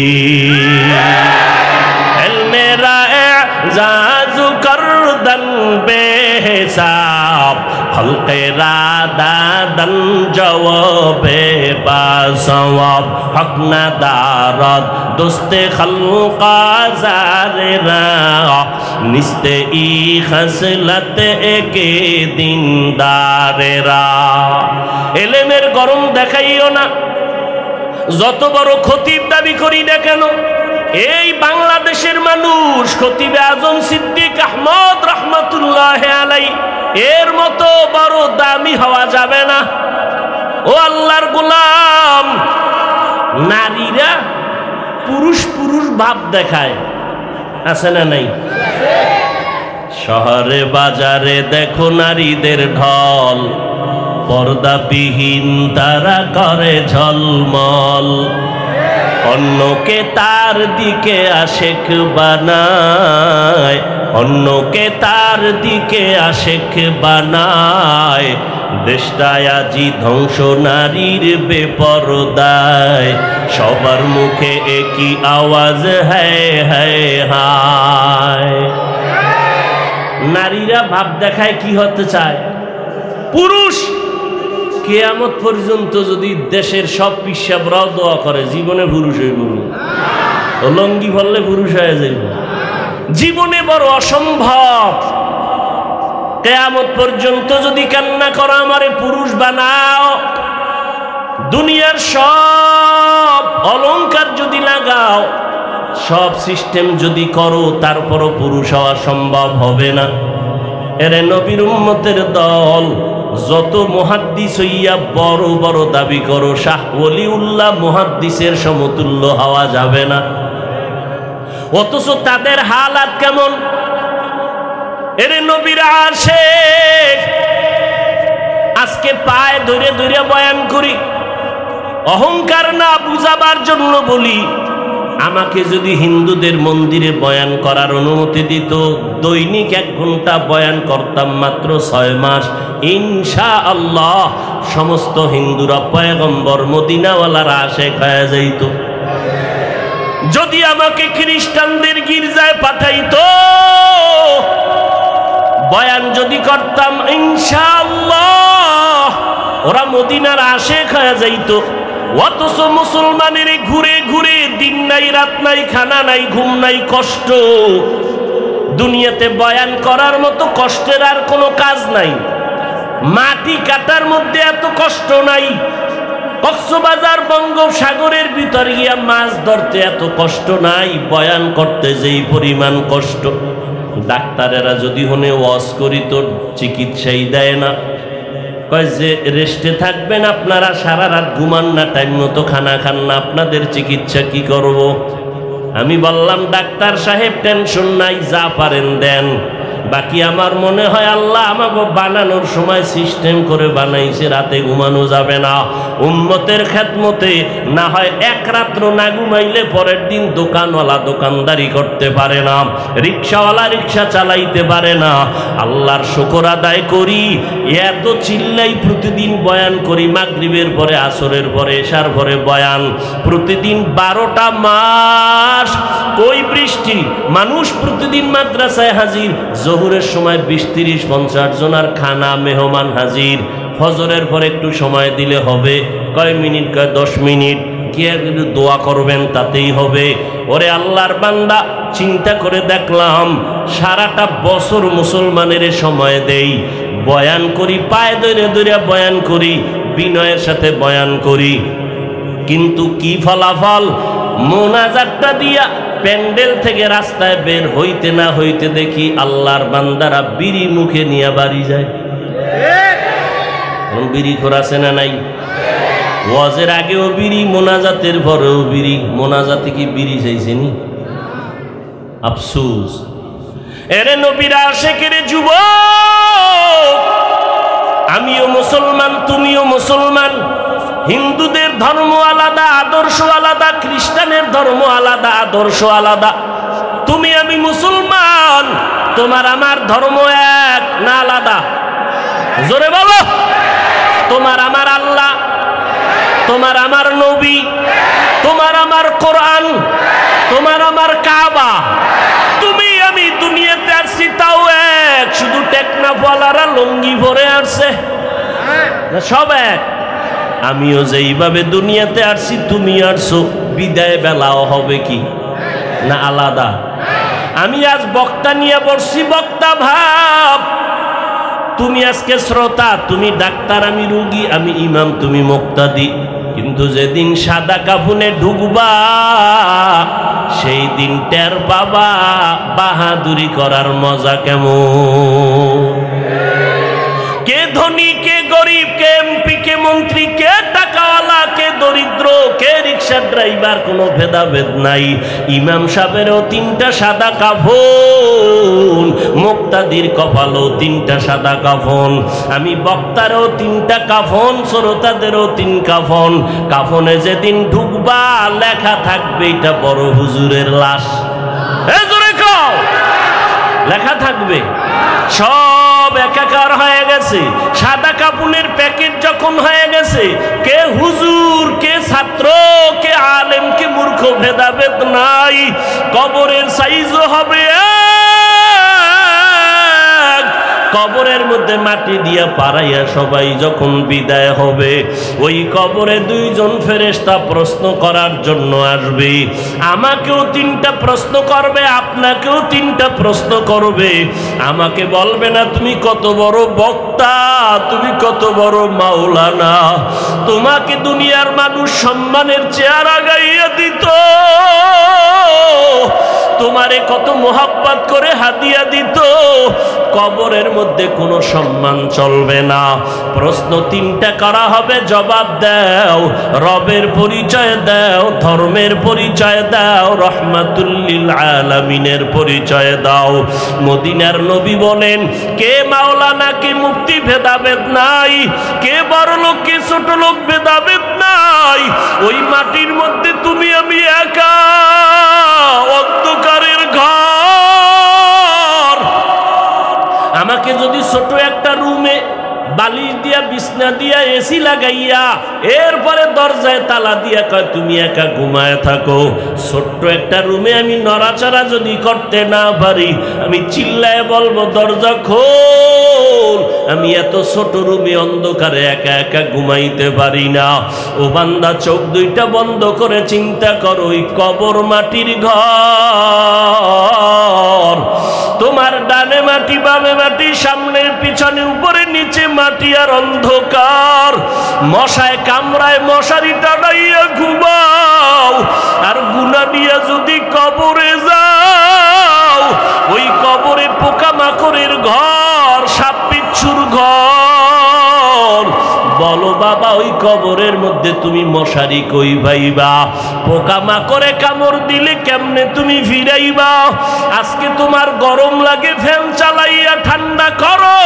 মেরা জাজু করদন বেহিসাব খলকেরা দাদন জওয়াবে বাসওয়াব হক না দারদ দোস্তে খলকা জারেরা নিস্তে ই খসলত একে দিনদারেরা। এলেমের গরম দেখাইও না। যত বড় খতিব দাবি করি না কেন, এই বাংলাদেশের মানুষ খতিবে আজম সিদ্দিক আহমদ রহমতুল্লাহ আলাইহি এর মতো বড় দামি হওয়া যাবে না। ও আল্লাহর গোলাম, নারীরা পুরুষ পুরুষ ভাব দেখায়, আছে না নাই? শহরে বাজারে দেখো নারীদের ঢল, পর্দাবিহীন তারা করে ঝলমল। অন্যকে তার দিকে আশেক বানায়, অন্যকে তার দিকে আশেক বানায়। দেশটায় আজি ধ্বংস নারীর বেপরদায়, সবার মুখে একই আওয়াজ হ্যায় হ্যায় হায়। নারীরা ভাব দেখায় কি হতে চায়? পুরুষ। কিয়ামত পর্যন্ত যদি দেশের সব পিসাবরাও দোয়া করে জীবনে পুরুষ হইব, লঙ্গি ফললে পুরুষ হয়ে যাইব, জীবনে বড় অসম্ভব। কিয়ামত পর্যন্ত যদি কান্না করো আমারে পুরুষ বানাও, দুনিয়ার সব অলংকার যদি লাগাও, সব সিস্টেম যদি করো, তারপরও পুরুষ হওয়া সম্ভব হবে না। এরে নবীর উম্মতের দল, যত মুহাদ্দিস হইয়া বড় বড় দাবি করো, শাহ ওলিউল্লাহ মুহাদ্দিসের সমতুল্য হওয়া যাবে না। অথচ তাদের হালাত কেমন? এরে নবীর আশিক, আজকে পায়ে ধরে ধরে বয়ান করি, অহংকার না বুঝাবার জন্য বলি। আমাকে যদি হিন্দুদের মন্দিরে বয়ান করার অনুমতি দিত, দৈনিক 1 ঘন্টা বয়ান করতাম মাত্র 6 মাস, ইনশাআল্লাহ সমস্ত হিন্দুরা পয়গম্বর মদিনাওয়ালার আশিক হয়ে যাইত। যদি আমাকে খ্রিস্টানদের গির্জায় পাঠাইতো, বয়ান যদি করতাম, ইনশাআল্লাহ ওরা মদিনার আশিক হয়ে যাইত। অথচ মুসলমানের ঘুরে ঘুরে দিন নাই রাত নাই, খানা নাই ঘুম নাই, কষ্ট। দুনিয়াতে বয়ান করার মতো কষ্টের আর কোনো কাজ নাই। মাটি কাটার মধ্যে এত কষ্ট নাই। কক্সবাজার বঙ্গোপসাগরের ভিতর গিয়া মাছ ধরতে এত কষ্ট নাই, বয়ান করতে যেই পরিমাণ কষ্ট। ডাক্তারেরা যদি হনে ওয়াজ করি তো চিকিৎসাই দেয় না, কয় যে রেস্টে থাকবেন আপনারা, সারা রাত ঘুমান না, টাইম মতো খানা খান না, আপনাদের চিকিৎসা কি করব? আমি বললাম ডাক্তার সাহেব টেনশন নাই, যা পারেন দেন, বাকি আমার মনে হয় আল্লাহ আমাকে বানানোর সময় সিস্টেম করে বানাইছে, রাতে ঘুমানো যাবে না, উম্মতের খেদমতে না হয় এক রাত্র না ঘুমাইলে পরের দিন দোকানওয়ালা দোকানদারি করতে পারে না, রিক্সাওয়ালা রিক্সা চালাইতে পারে না। আল্লাহর শুকর আদায় করি, এত চিল্লাই প্রতিদিন বয়ান করি, মাগরিবের পরে, আসরের পরে, এশার পরে বয়ান, প্রতিদিন 12টা মাস কই বৃষ্টি, মানুষ প্রতিদিন মাদ্রাসায় হাজির, জোহরের সময় 20-30-50 জনের খানা মেহমান হাজির, ফজরের পর একটু সময় দিলে হবে, কয় মিনিট, কয় 10 মিনিট, কি একটু দোয়া করবেন তাতেই হবে। ওরে আল্লাহর বান্দা, চিন্তা করে দেখলাম সারাটা বছর মুসলমানের সময় দেই, বয়ান করি, পায়ে ধরে ধরে বয়ান করি, বিনয়ের সাথে বয়ান করি, কিন্তু কি ফলাফল? মোনাজাতটা দিয়া প্যান্ডেল থেকে রাস্তায় বের হইতে না হইতে দেখি আল্লাহর বান্দারা বিড়ি মুখে নিয়ে বাড়ি যায়। বিড়ি খোরাছে না নাই? ওয়াজের আগেও বিড়ি, মোনাজাতের পরেও বিড়ি। মোনাজাতে কি বিড়ি চাইছেনি? আফসোস। এরে নবীর আশিকের যুবক, আমিও মুসলমান, তুমিও মুসলমান, হিন্দুদের ধর্ম আলাদা, আদর্শ আলাদা, খ্রিস্টানের ধর্ম আলাদা, আদর্শ আলাদা। তুমি আমি মুসলমান, তোমার আমার ধর্ম এক না আলাদা? জোরে বলো। তোমার আমার আল্লাহ, তোমার আমার নবী, তোমার আমার কোরআন, তোমার আমার কাবা। তুমি আমি দুনিয়াতে আসছি তাও এক, শুধু টেকনাফওয়ালারা লুঙ্গি পরে আসছে, সব এক। আমিও যেইভাবে দুনিয়াতে আসছি তুমি আসছো, বিদায় বেলাও হবে কি না আলাদা? আমি আজ বক্তা নিয়ে বসছি, বক্তা ভাব, তুমি আজকে শ্রোতা, তুমি ডাক্তার, আমি রুগী, আমি ইমাম, তুমি মুক্তাদি। কিন্তু যেদিন সাদা কাফনে ঢুকবা সেই দিন টের পাবা বাহাদুরি করার মজা কেমন। কে ধনী, কে গরিব, কে এমপি, কে মন্ত্রী, কে টাকাওয়ালা, কে দরিদ্র, কে রিক্সা ড্রাইভার, কোনো ভেদাভেদ নাই। ইমাম সাহেবেরও 3টা সাদা কাফন, মুক্তাদির কপালও 3টা সাদা কাফন, আমি বক্তারও 3টা কাফন, শ্রোতাদেরও 3 কাফন। কাফনে যেদিন ঢুকবা লেখা থাকবে এটা বড় হুজুরের লাশ। লেখা থাকবে, সব একাকার হয়ে গেছে। সাদা কাপুনের প্যাকেট যখন হয়ে গেছে, কে হুজুর, কে ছাত্র, কে আলেম, কে মূর্খ ভেদাভেদ নাই। কবরের সাইজও হবে এক। কবরের মধ্যে মাটি দিয়া পাড়াইয়া সবাই যখন বিদায় হবে, ওই কবরে 2 জন ফেরেশতা প্রশ্ন করার জন্য আসবে। আমাকেও 3টা প্রশ্ন করবে, আপনাকেও 3টা প্রশ্ন করবে। আমাকে বলবে না তুমি কত বড় বক্তা, তুমি কত বড় মাওলানা। তোমাকে দুনিয়ার মানুষ সম্মানের চেয়ার আগাইয়া দিত, তোমারে কত মোহাব্বত করে হাদিয়া দিত। কবরের মধ্যে কোনো সম্মান চলবে না। প্রশ্ন 3টা করা হবে, জবাব দাও। রবের পরিচয় দাও, ধর্মের পরিচয় দাও, রহমাতুল লিল আলামিনের পরিচয় দাও। মদিনার নবী বলেন, কে মাওলানা, কে মুফতি ভেদাভেদ নাই, কে বড় লোক, কে ছোট লোক ভেদাভেদ নাই। ওই মাটির মধ্যে তুমি আমি একা, অন্ধকারের ঘর। আমাকে যদি ছোট একটা রুমে বালিশ দিয়া, বিছনা দিয়া, এসি লাগাইয়া, এরপরে দরজায় তালা দিয়া কয় তুমি একা ঘুমায় থাকো, ছোট্ট একটা রুমে আমি নড়াচড়া যদি করতে না পারি, আমি চিল্লায় বলবো দরজা খোল। আমি এত ছোট রুমে অন্ধকারে একা একা ঘুমাইতে পারি না। ও বান্দা, চোখ 2টা বন্ধ করে চিন্তা করো, ওই কবর মাটির ঘর। তোমার ডানে মাটি, বামে মাটি, সামনে পিছনে, উপরে নিচে মাটি আর অন্ধকার। মশায় কামড়ায়, মশারি টানাইয়া ঘুমাও। আর গুনাহ নিয়ে যদি কবরে যাও, ওই কবরে ঘর, সাপ বিচ্ছুর ঘর। বলো বাবা, ওই কবরের মধ্যে তুমি মশারি কই পাইবা? পোকামাকড়ে কামড় দিলে কেমনে তুমি ফিরাইবা? আজকে তোমার গরম লাগে, ফ্যান চালাইয়া ঠান্ডা করো।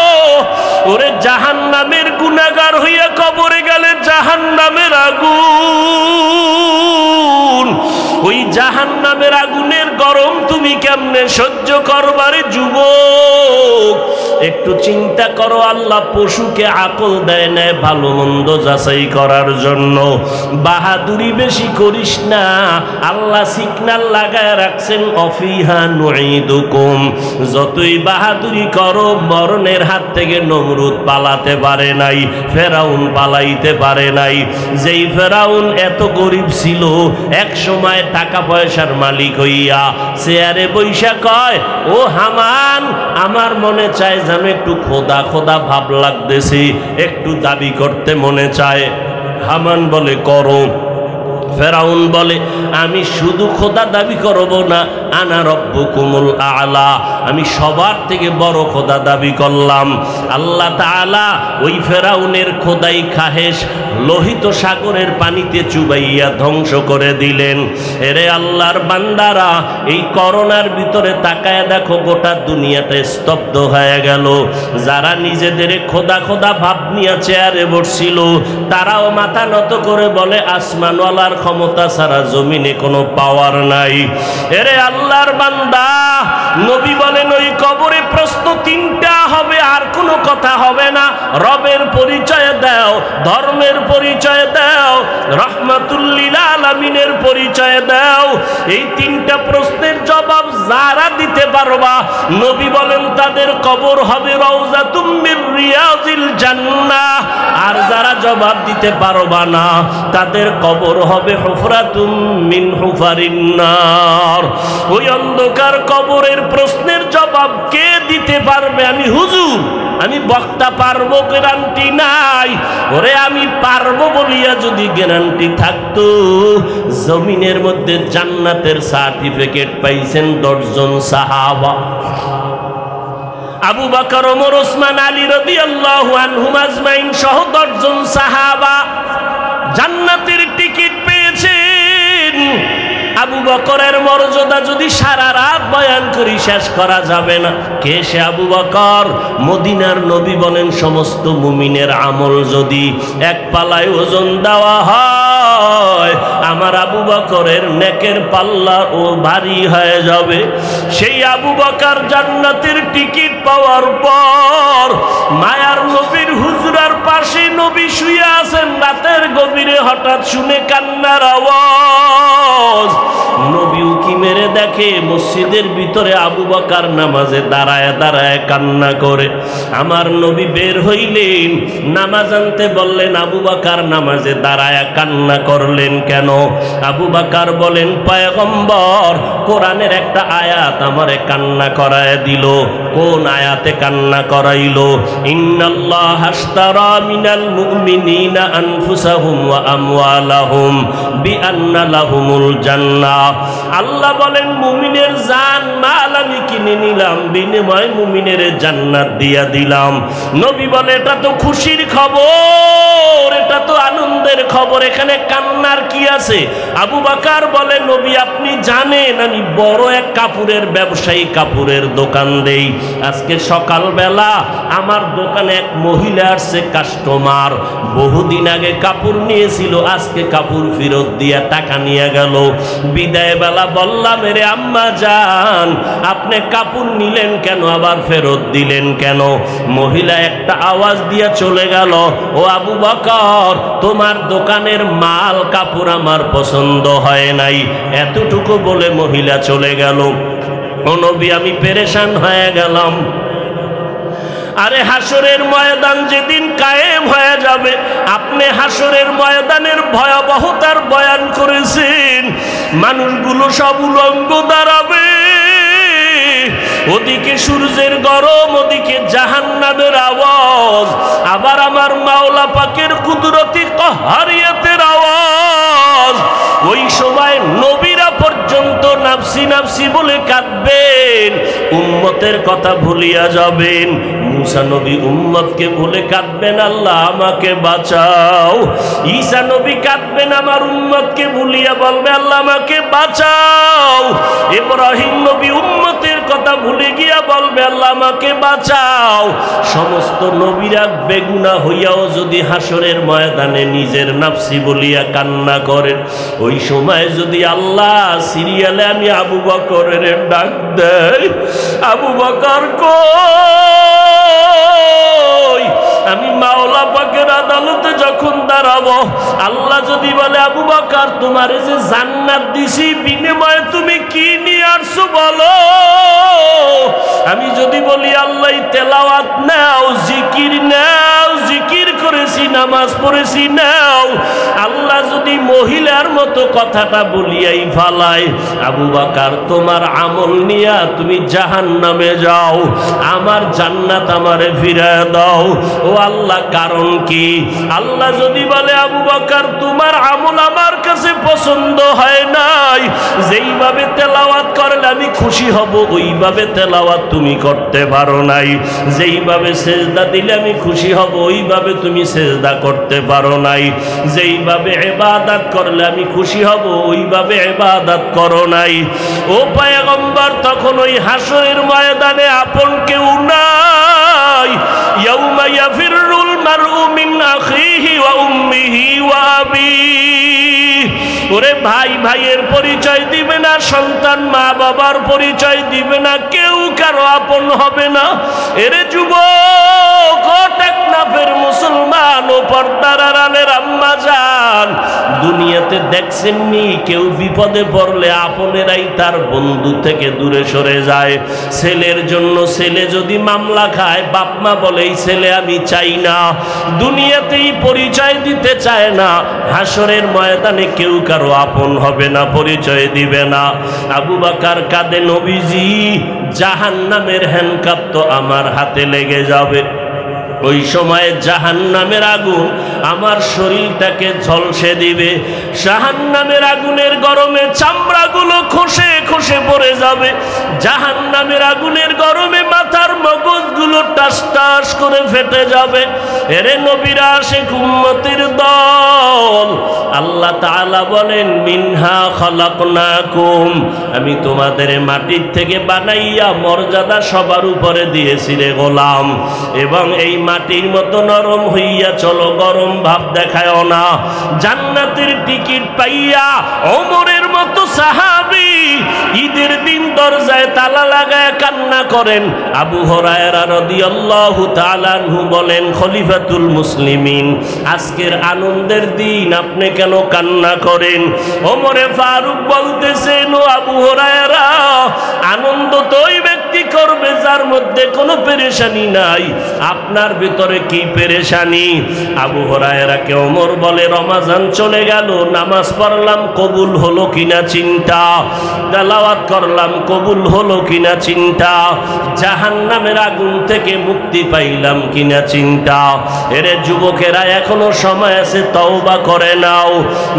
ওরে জাহান্নামের গুনাহগার হইয়া কবরে গেলে জাহান্নামের আগুন, ওই জাহান্নামের আগুনের গরম তুমি কেমনে সহ্য করবারে যুবক? একটু চিন্তা করো। আল্লাহ পশুকে আকল দেয় না ভালো মন্দ যাচাই করার জন্য। বাহাদুরি বেশি করিস না। আল্লাহ সিগন্যাল লাগায় রাখছেন, অফিহা নুঈদুকুম। যতই বাহাদুরি করো, মরণের হাত থেকে নমরুদ পালাতে পারে নাই, ফেরাউন পালাইতে পারে নাই। যেই ফেরাউন এত গরিব ছিল, এক সময় টাকা পয়সার মালিক হইয়া চেয়ারে বৈশা কয়, ও হামান, আমার মনে চায় যেন একটু খোদা খোদা ভাব লাগতেছে, একটু দাবি করতে মনে চায়। হামান বলে করো। ফেরাউন বলে, আমি শুধু খোদা দাবি করব না, আনা রব্বুকুমুল আলা, আমি সবার থেকে বড় খোদা দাবি করলাম। আল্লাহ তাআলা ওই ফেরাউনের খোদাই খাহেশ লোহিত সাগরের পানিতে চুবাইয়া ধ্বংস করে দিলেন। এরে আল্লাহর বান্দারা, এই করোনার ভিতরে তাকায় দেখো, গোটা দুনিয়াটা স্তব্ধ হয়ে গেল। যারা নিজেদের খোদা খোদা ভাব নিয়ে চেয়ারে বসছিল, তারাও মাথা নত করে বলে, আসমানওয়ালার ক্ষমতা ছাড়া জমিনে কোনো পাওয়ার নাই। এরে আল্লাহর বান্দা, নবী বলেন, ওই কবরে প্রশ্ন তিনটা হবে, আর কোনো কথা হবে না। রবের পরিচয় দাও, ধর্মের পরিচয় দাও, রহমাতুল লিল আলামিনের পরিচয় দাও। এই তিনটা প্রশ্নের জবাব যারা দিতে পারবা, নবী বলেন তাদের কবর হবে রওজাতুম মির রিয়াজিল জান্নাহ। আর যারা জবাব দিতে পারবা না, তাদের কবর হবে হুফরাতুম মিন হুফারিন নার। ওই অন্ধকার কবরের প্রশ্নের জবাব কে দিতে পারবে? আমি হুজুর, আমি বক্তা পারবো, গ্যারান্টি নাই। ওরে আমি পারবো বলিয়া যদি গ্যারান্টি থাকতো, জমিনের মধ্যে জান্নাতের সার্টিফিকেট পাইছেন 10 জন সাহাবা। আবু বকর, ওমর, ওসমান, আলী রাদিয়াল্লাহু আনহুম আজমাইন সহ 10 জন সাহাবা জান্নাতের টিকিট পেয়েছেন। আবু বকরের মর্যাদা যদি সারা রাত বয়ান করি শেষ করা যাবে না। কে সে আবু বকর? মদিনার নবী বলেন, সমস্ত মুমিনের আমল যদি এক পাল্লায় ওজন দেওয়া হয়, আমার আবু বকরের নেকের পাল্লা ও ভারী হয়ে যাবে। সেই আবু বকর জান্নাতের টিকিট পাওয়ার পর মায়ার নবীর হুজরার পাশে নবী শুয়ে আছেন। রাতের গভীরে হঠাৎ শুনে কান্নার আওয়াজ। নবী উকি মেরে দেখে মসজিদের ভিতরে আবু বকর নামাজে দাঁড়ায় দাঁড়ায় কান্না করে। আমার নবী বের হইলেন, নামাজ আনতে বললেন, আবু বকর নামাজে দাঁড়ায় কান্না করলেন কেন? আবু বকর বলেন, পয়গম্বর, কোরআনের একটা আয়াত আমারে কান্না করায় দিল। কোন আয়াতে কান্না করাইলো? ইন্নাল্লাহ আশতারা মিনাল মুমিনিনা আনফুসাহুম ওয়া আমওয়ালাহুম বিআন্না লাহুমুল জান্নাহ। আল্লাহ বলেন, মুমিনের জান মাল আমি কিনে নিলাম, বিনিময়ে মুমিনের জান্নাত দিয়া দিলাম। নবী বলে, এটা তো খুশির খবর, এটা তো আনন্দের খবর, এখানে কান্নার কি আছে? আবু বকর বলে, নবী আপনি জানেন আমি বড় এক কাপড়ের ব্যবসায়ী, কাপড়ের দোকান দেই। আজকে সকালবেলা আমার দোকানে এক মহিলা আসছে, কাস্টমার, বহুদিন আগে কাপড় নিয়েছিল, আজকে কাপড় ফেরত দিয়া টাকা নিয়ে গেল। বিদায় বেলা বললাম, রে আম্মা জান, আপনি কাপড় নিলেন কেন, আবার ফেরত দিলেন কেন? মহিলা একটা আওয়াজ দিয়া চলে গেল, ও আবু বকর, তোমার দোকানের মাল কাপড় আমার পছন্দ হয় নাই। এতটুকু বলে মহিলা চলে গেল। ও নবী, আমি পেরেশান হয়ে গেলাম। আরে হাসরের ময়দান যেদিন কায়েম হয়ে যাবে, আপনি হাসরের ময়দানের ভয়াবহতার বয়ান করেছেন। মানুষগুলো সব উলঙ্গ দাঁড়াবে, ওদিকে সূর্যের গরম, ওদিকে জাহান্নামের আওয়াজ, আবার আমার মাওলা পাকের কুদরতি কাহারিয়াতের আওয়াজ। ওই সময় নবীরা পর্যন্ত নাফসি নাফসি বলে কাঁদবেন, উম্মতের কথা ভুলিয়া যাবেন। মুসা নবী উম্মতকে ভুলে কাঁদবেন, আল্লাহ আমাকে বাঁচাও। ঈসা নবী কাঁদবেন, আমার উম্মতকে ভুলিয়া বলবে, আল্লাহ আমাকে বাঁচাও। ইব্রাহিম নবী উম্মতের কথা ভুলে গিয়া বলবে, আল্লাহ আমাকে বাঁচাও। সমস্ত নবীরা বেগুনাহ হইয়াও যদি হাসরের ময়দানে নিজের নাফসি বলিয়া কান্না করেন, ওই সময় যদি আল্লাহ সিরিয়ালে আমি আবু বকরের ডাক দেয়, আবু বকর কই, আমি মাওলা পাকের আদালতে যখন দাঁড়াবো, আল্লাহ যদি বলে আবু বকর তোমার যে জান্নাত দিছি বিনিময়ে তুমি কি নিয়ে আসছো বলো, আমি যদি বলি আল্লাহ তেলাওয়াত নাও, জিকির নাও, জিকির করেছি, নামাজ পড়েছি নাও, আল্লাহ যদি মহিলার মতো কথাটা বলিয়াই ফালায়, আবু বকর তোমার আমল নিয়া তুমি জাহান্নামে যাও, আমার জান্নাত আমারে ফিরায় দাও। ও আল্লাহ কারণ কি? আল্লাহ যদি বলে আবু বকর তোমার আমল আমার কাছে পছন্দ হয় নাই, যেইভাবে তেলাওয়াত করলে আমি খুশি হব ওইভাবে তেলাওয়াত তুমি করতে পারো নাই, যেইভাবে সেজদা দিলে আমি খুশি হব ওইভাবে তুমি সেজদা করতে পারো নাই, যেইভাবে ইবাদত করলে আমি খুশি হব ওইভাবে ইবাদত করো নাই। ও পয়গম্বর তখন ওই হাসরের ময়দানে আপন কেউ নাই। ইয়াউমা ইয়াফিরুল মারউ মিন আখিহি ওয়া উম্মিহি ওয়া আবিহি। ওরে ভাই ভাইয়ের পরিচয় দিবে না, সন্তান মা বাবার পরিচয় দিবে না, কেউ কারো আপন হবে না। এরে যুবক, ও টেকনাফের মুসলমান, ও পর্দার আড়ালের আম্মা জান, দুনিয়াতে দেখছেননি কেউ বিপদে পড়লে আপনেরাই তার বন্ধু থেকে দূরে সরে যায়। ছেলের জন্য ছেলে যদি মামলা খায়, বাপ মা বলে এই ছেলে আমি চাই না, দুনিয়াতেই পরিচয় দিতে চায় না, হাসরের ময়দানে কেউ কারো আপন হবে না, পরিচয় দিবে না। আবু বকর কাঁদে, নবীজি জাহান্নামের হ্যান্ডকাপ তো আমার হাতে লেগে যাবে। ওই সময়ে জাহান্নামের আগুন আমার শরীরটাকে ঝলসে দিবে, জাহান্নামের আগুনের গরমে চামড়াগুলো খসে খসে পড়ে যাবে, জাহান্নামের আগুনের গরমে মাথার মগজগুলো টাস টাস করে ফেটে যাবে। এরে নবীরা আশিক উম্মতের দল, আল্লাহ তাআলা বলেন মিনহা খালাকনাকুম, আমি তোমাদের মাটির থেকে বানাইয়া মর্যাদা সবার উপরে দিয়েছি রে গোলাম, এবং এই মাটির মতো নরম হইয়া চলো, গরম ভাব দেখায় না। জান্নাতের টিকিট পাইয়া ওমরের মতো সাহাবী ঈদের দিন দরজায় তালা লাগায় কান্না করেন। আবু হুরায়রা রাদিয়াল্লাহু তাআলা আনহু বলেন, খলিফাতুল মুসলিমিন আজকের আনন্দের দিন আপনি কেন কান্না করেন? ওমরে ফারুক বলতেছেন, ও আবু হুরায়রা, আনন্দ তো ওই ব্যক্তি করবে যার মধ্যে কোনো পেরেশানি নাই, আপনার ভিতরে কি পেরেশানি? আবু হুরায়রাকে ওমর বলে, রমাজান চলে গেল, নামাজ পড়লাম কবুল হলো কিনা চিন্তা, তেলাওয়াত করলাম কবুল হলো কিনা চিন্তা, জাহান্নামের আগুন থেকে মুক্তি পাইলাম কিনা চিন্তা। এরে যুবকেরা এখনো সময় আছে, তওবা করে নাও,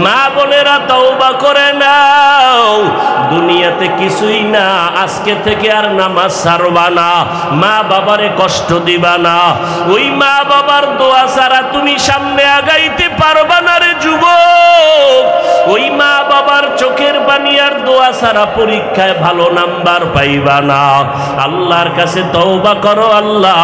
মা বোনেরা তওবা করে নাও। দুনিয়াতে কিছুই না, আজকে থেকে আর নামাজ ছাড়বা না, মা বাবারে কষ্ট দিবা না, ওই মা বাবার দোয়া ছাড়া তুমি সামনে আগাইতে পারবা না রে যুবক। ওই মা বাবার চোখের পানি আর দোয়া ছাড়া পরীক্ষায় ভালো নাম্বার পাইবা না। আল্লাহর কাছে তওবা করো, আল্লাহ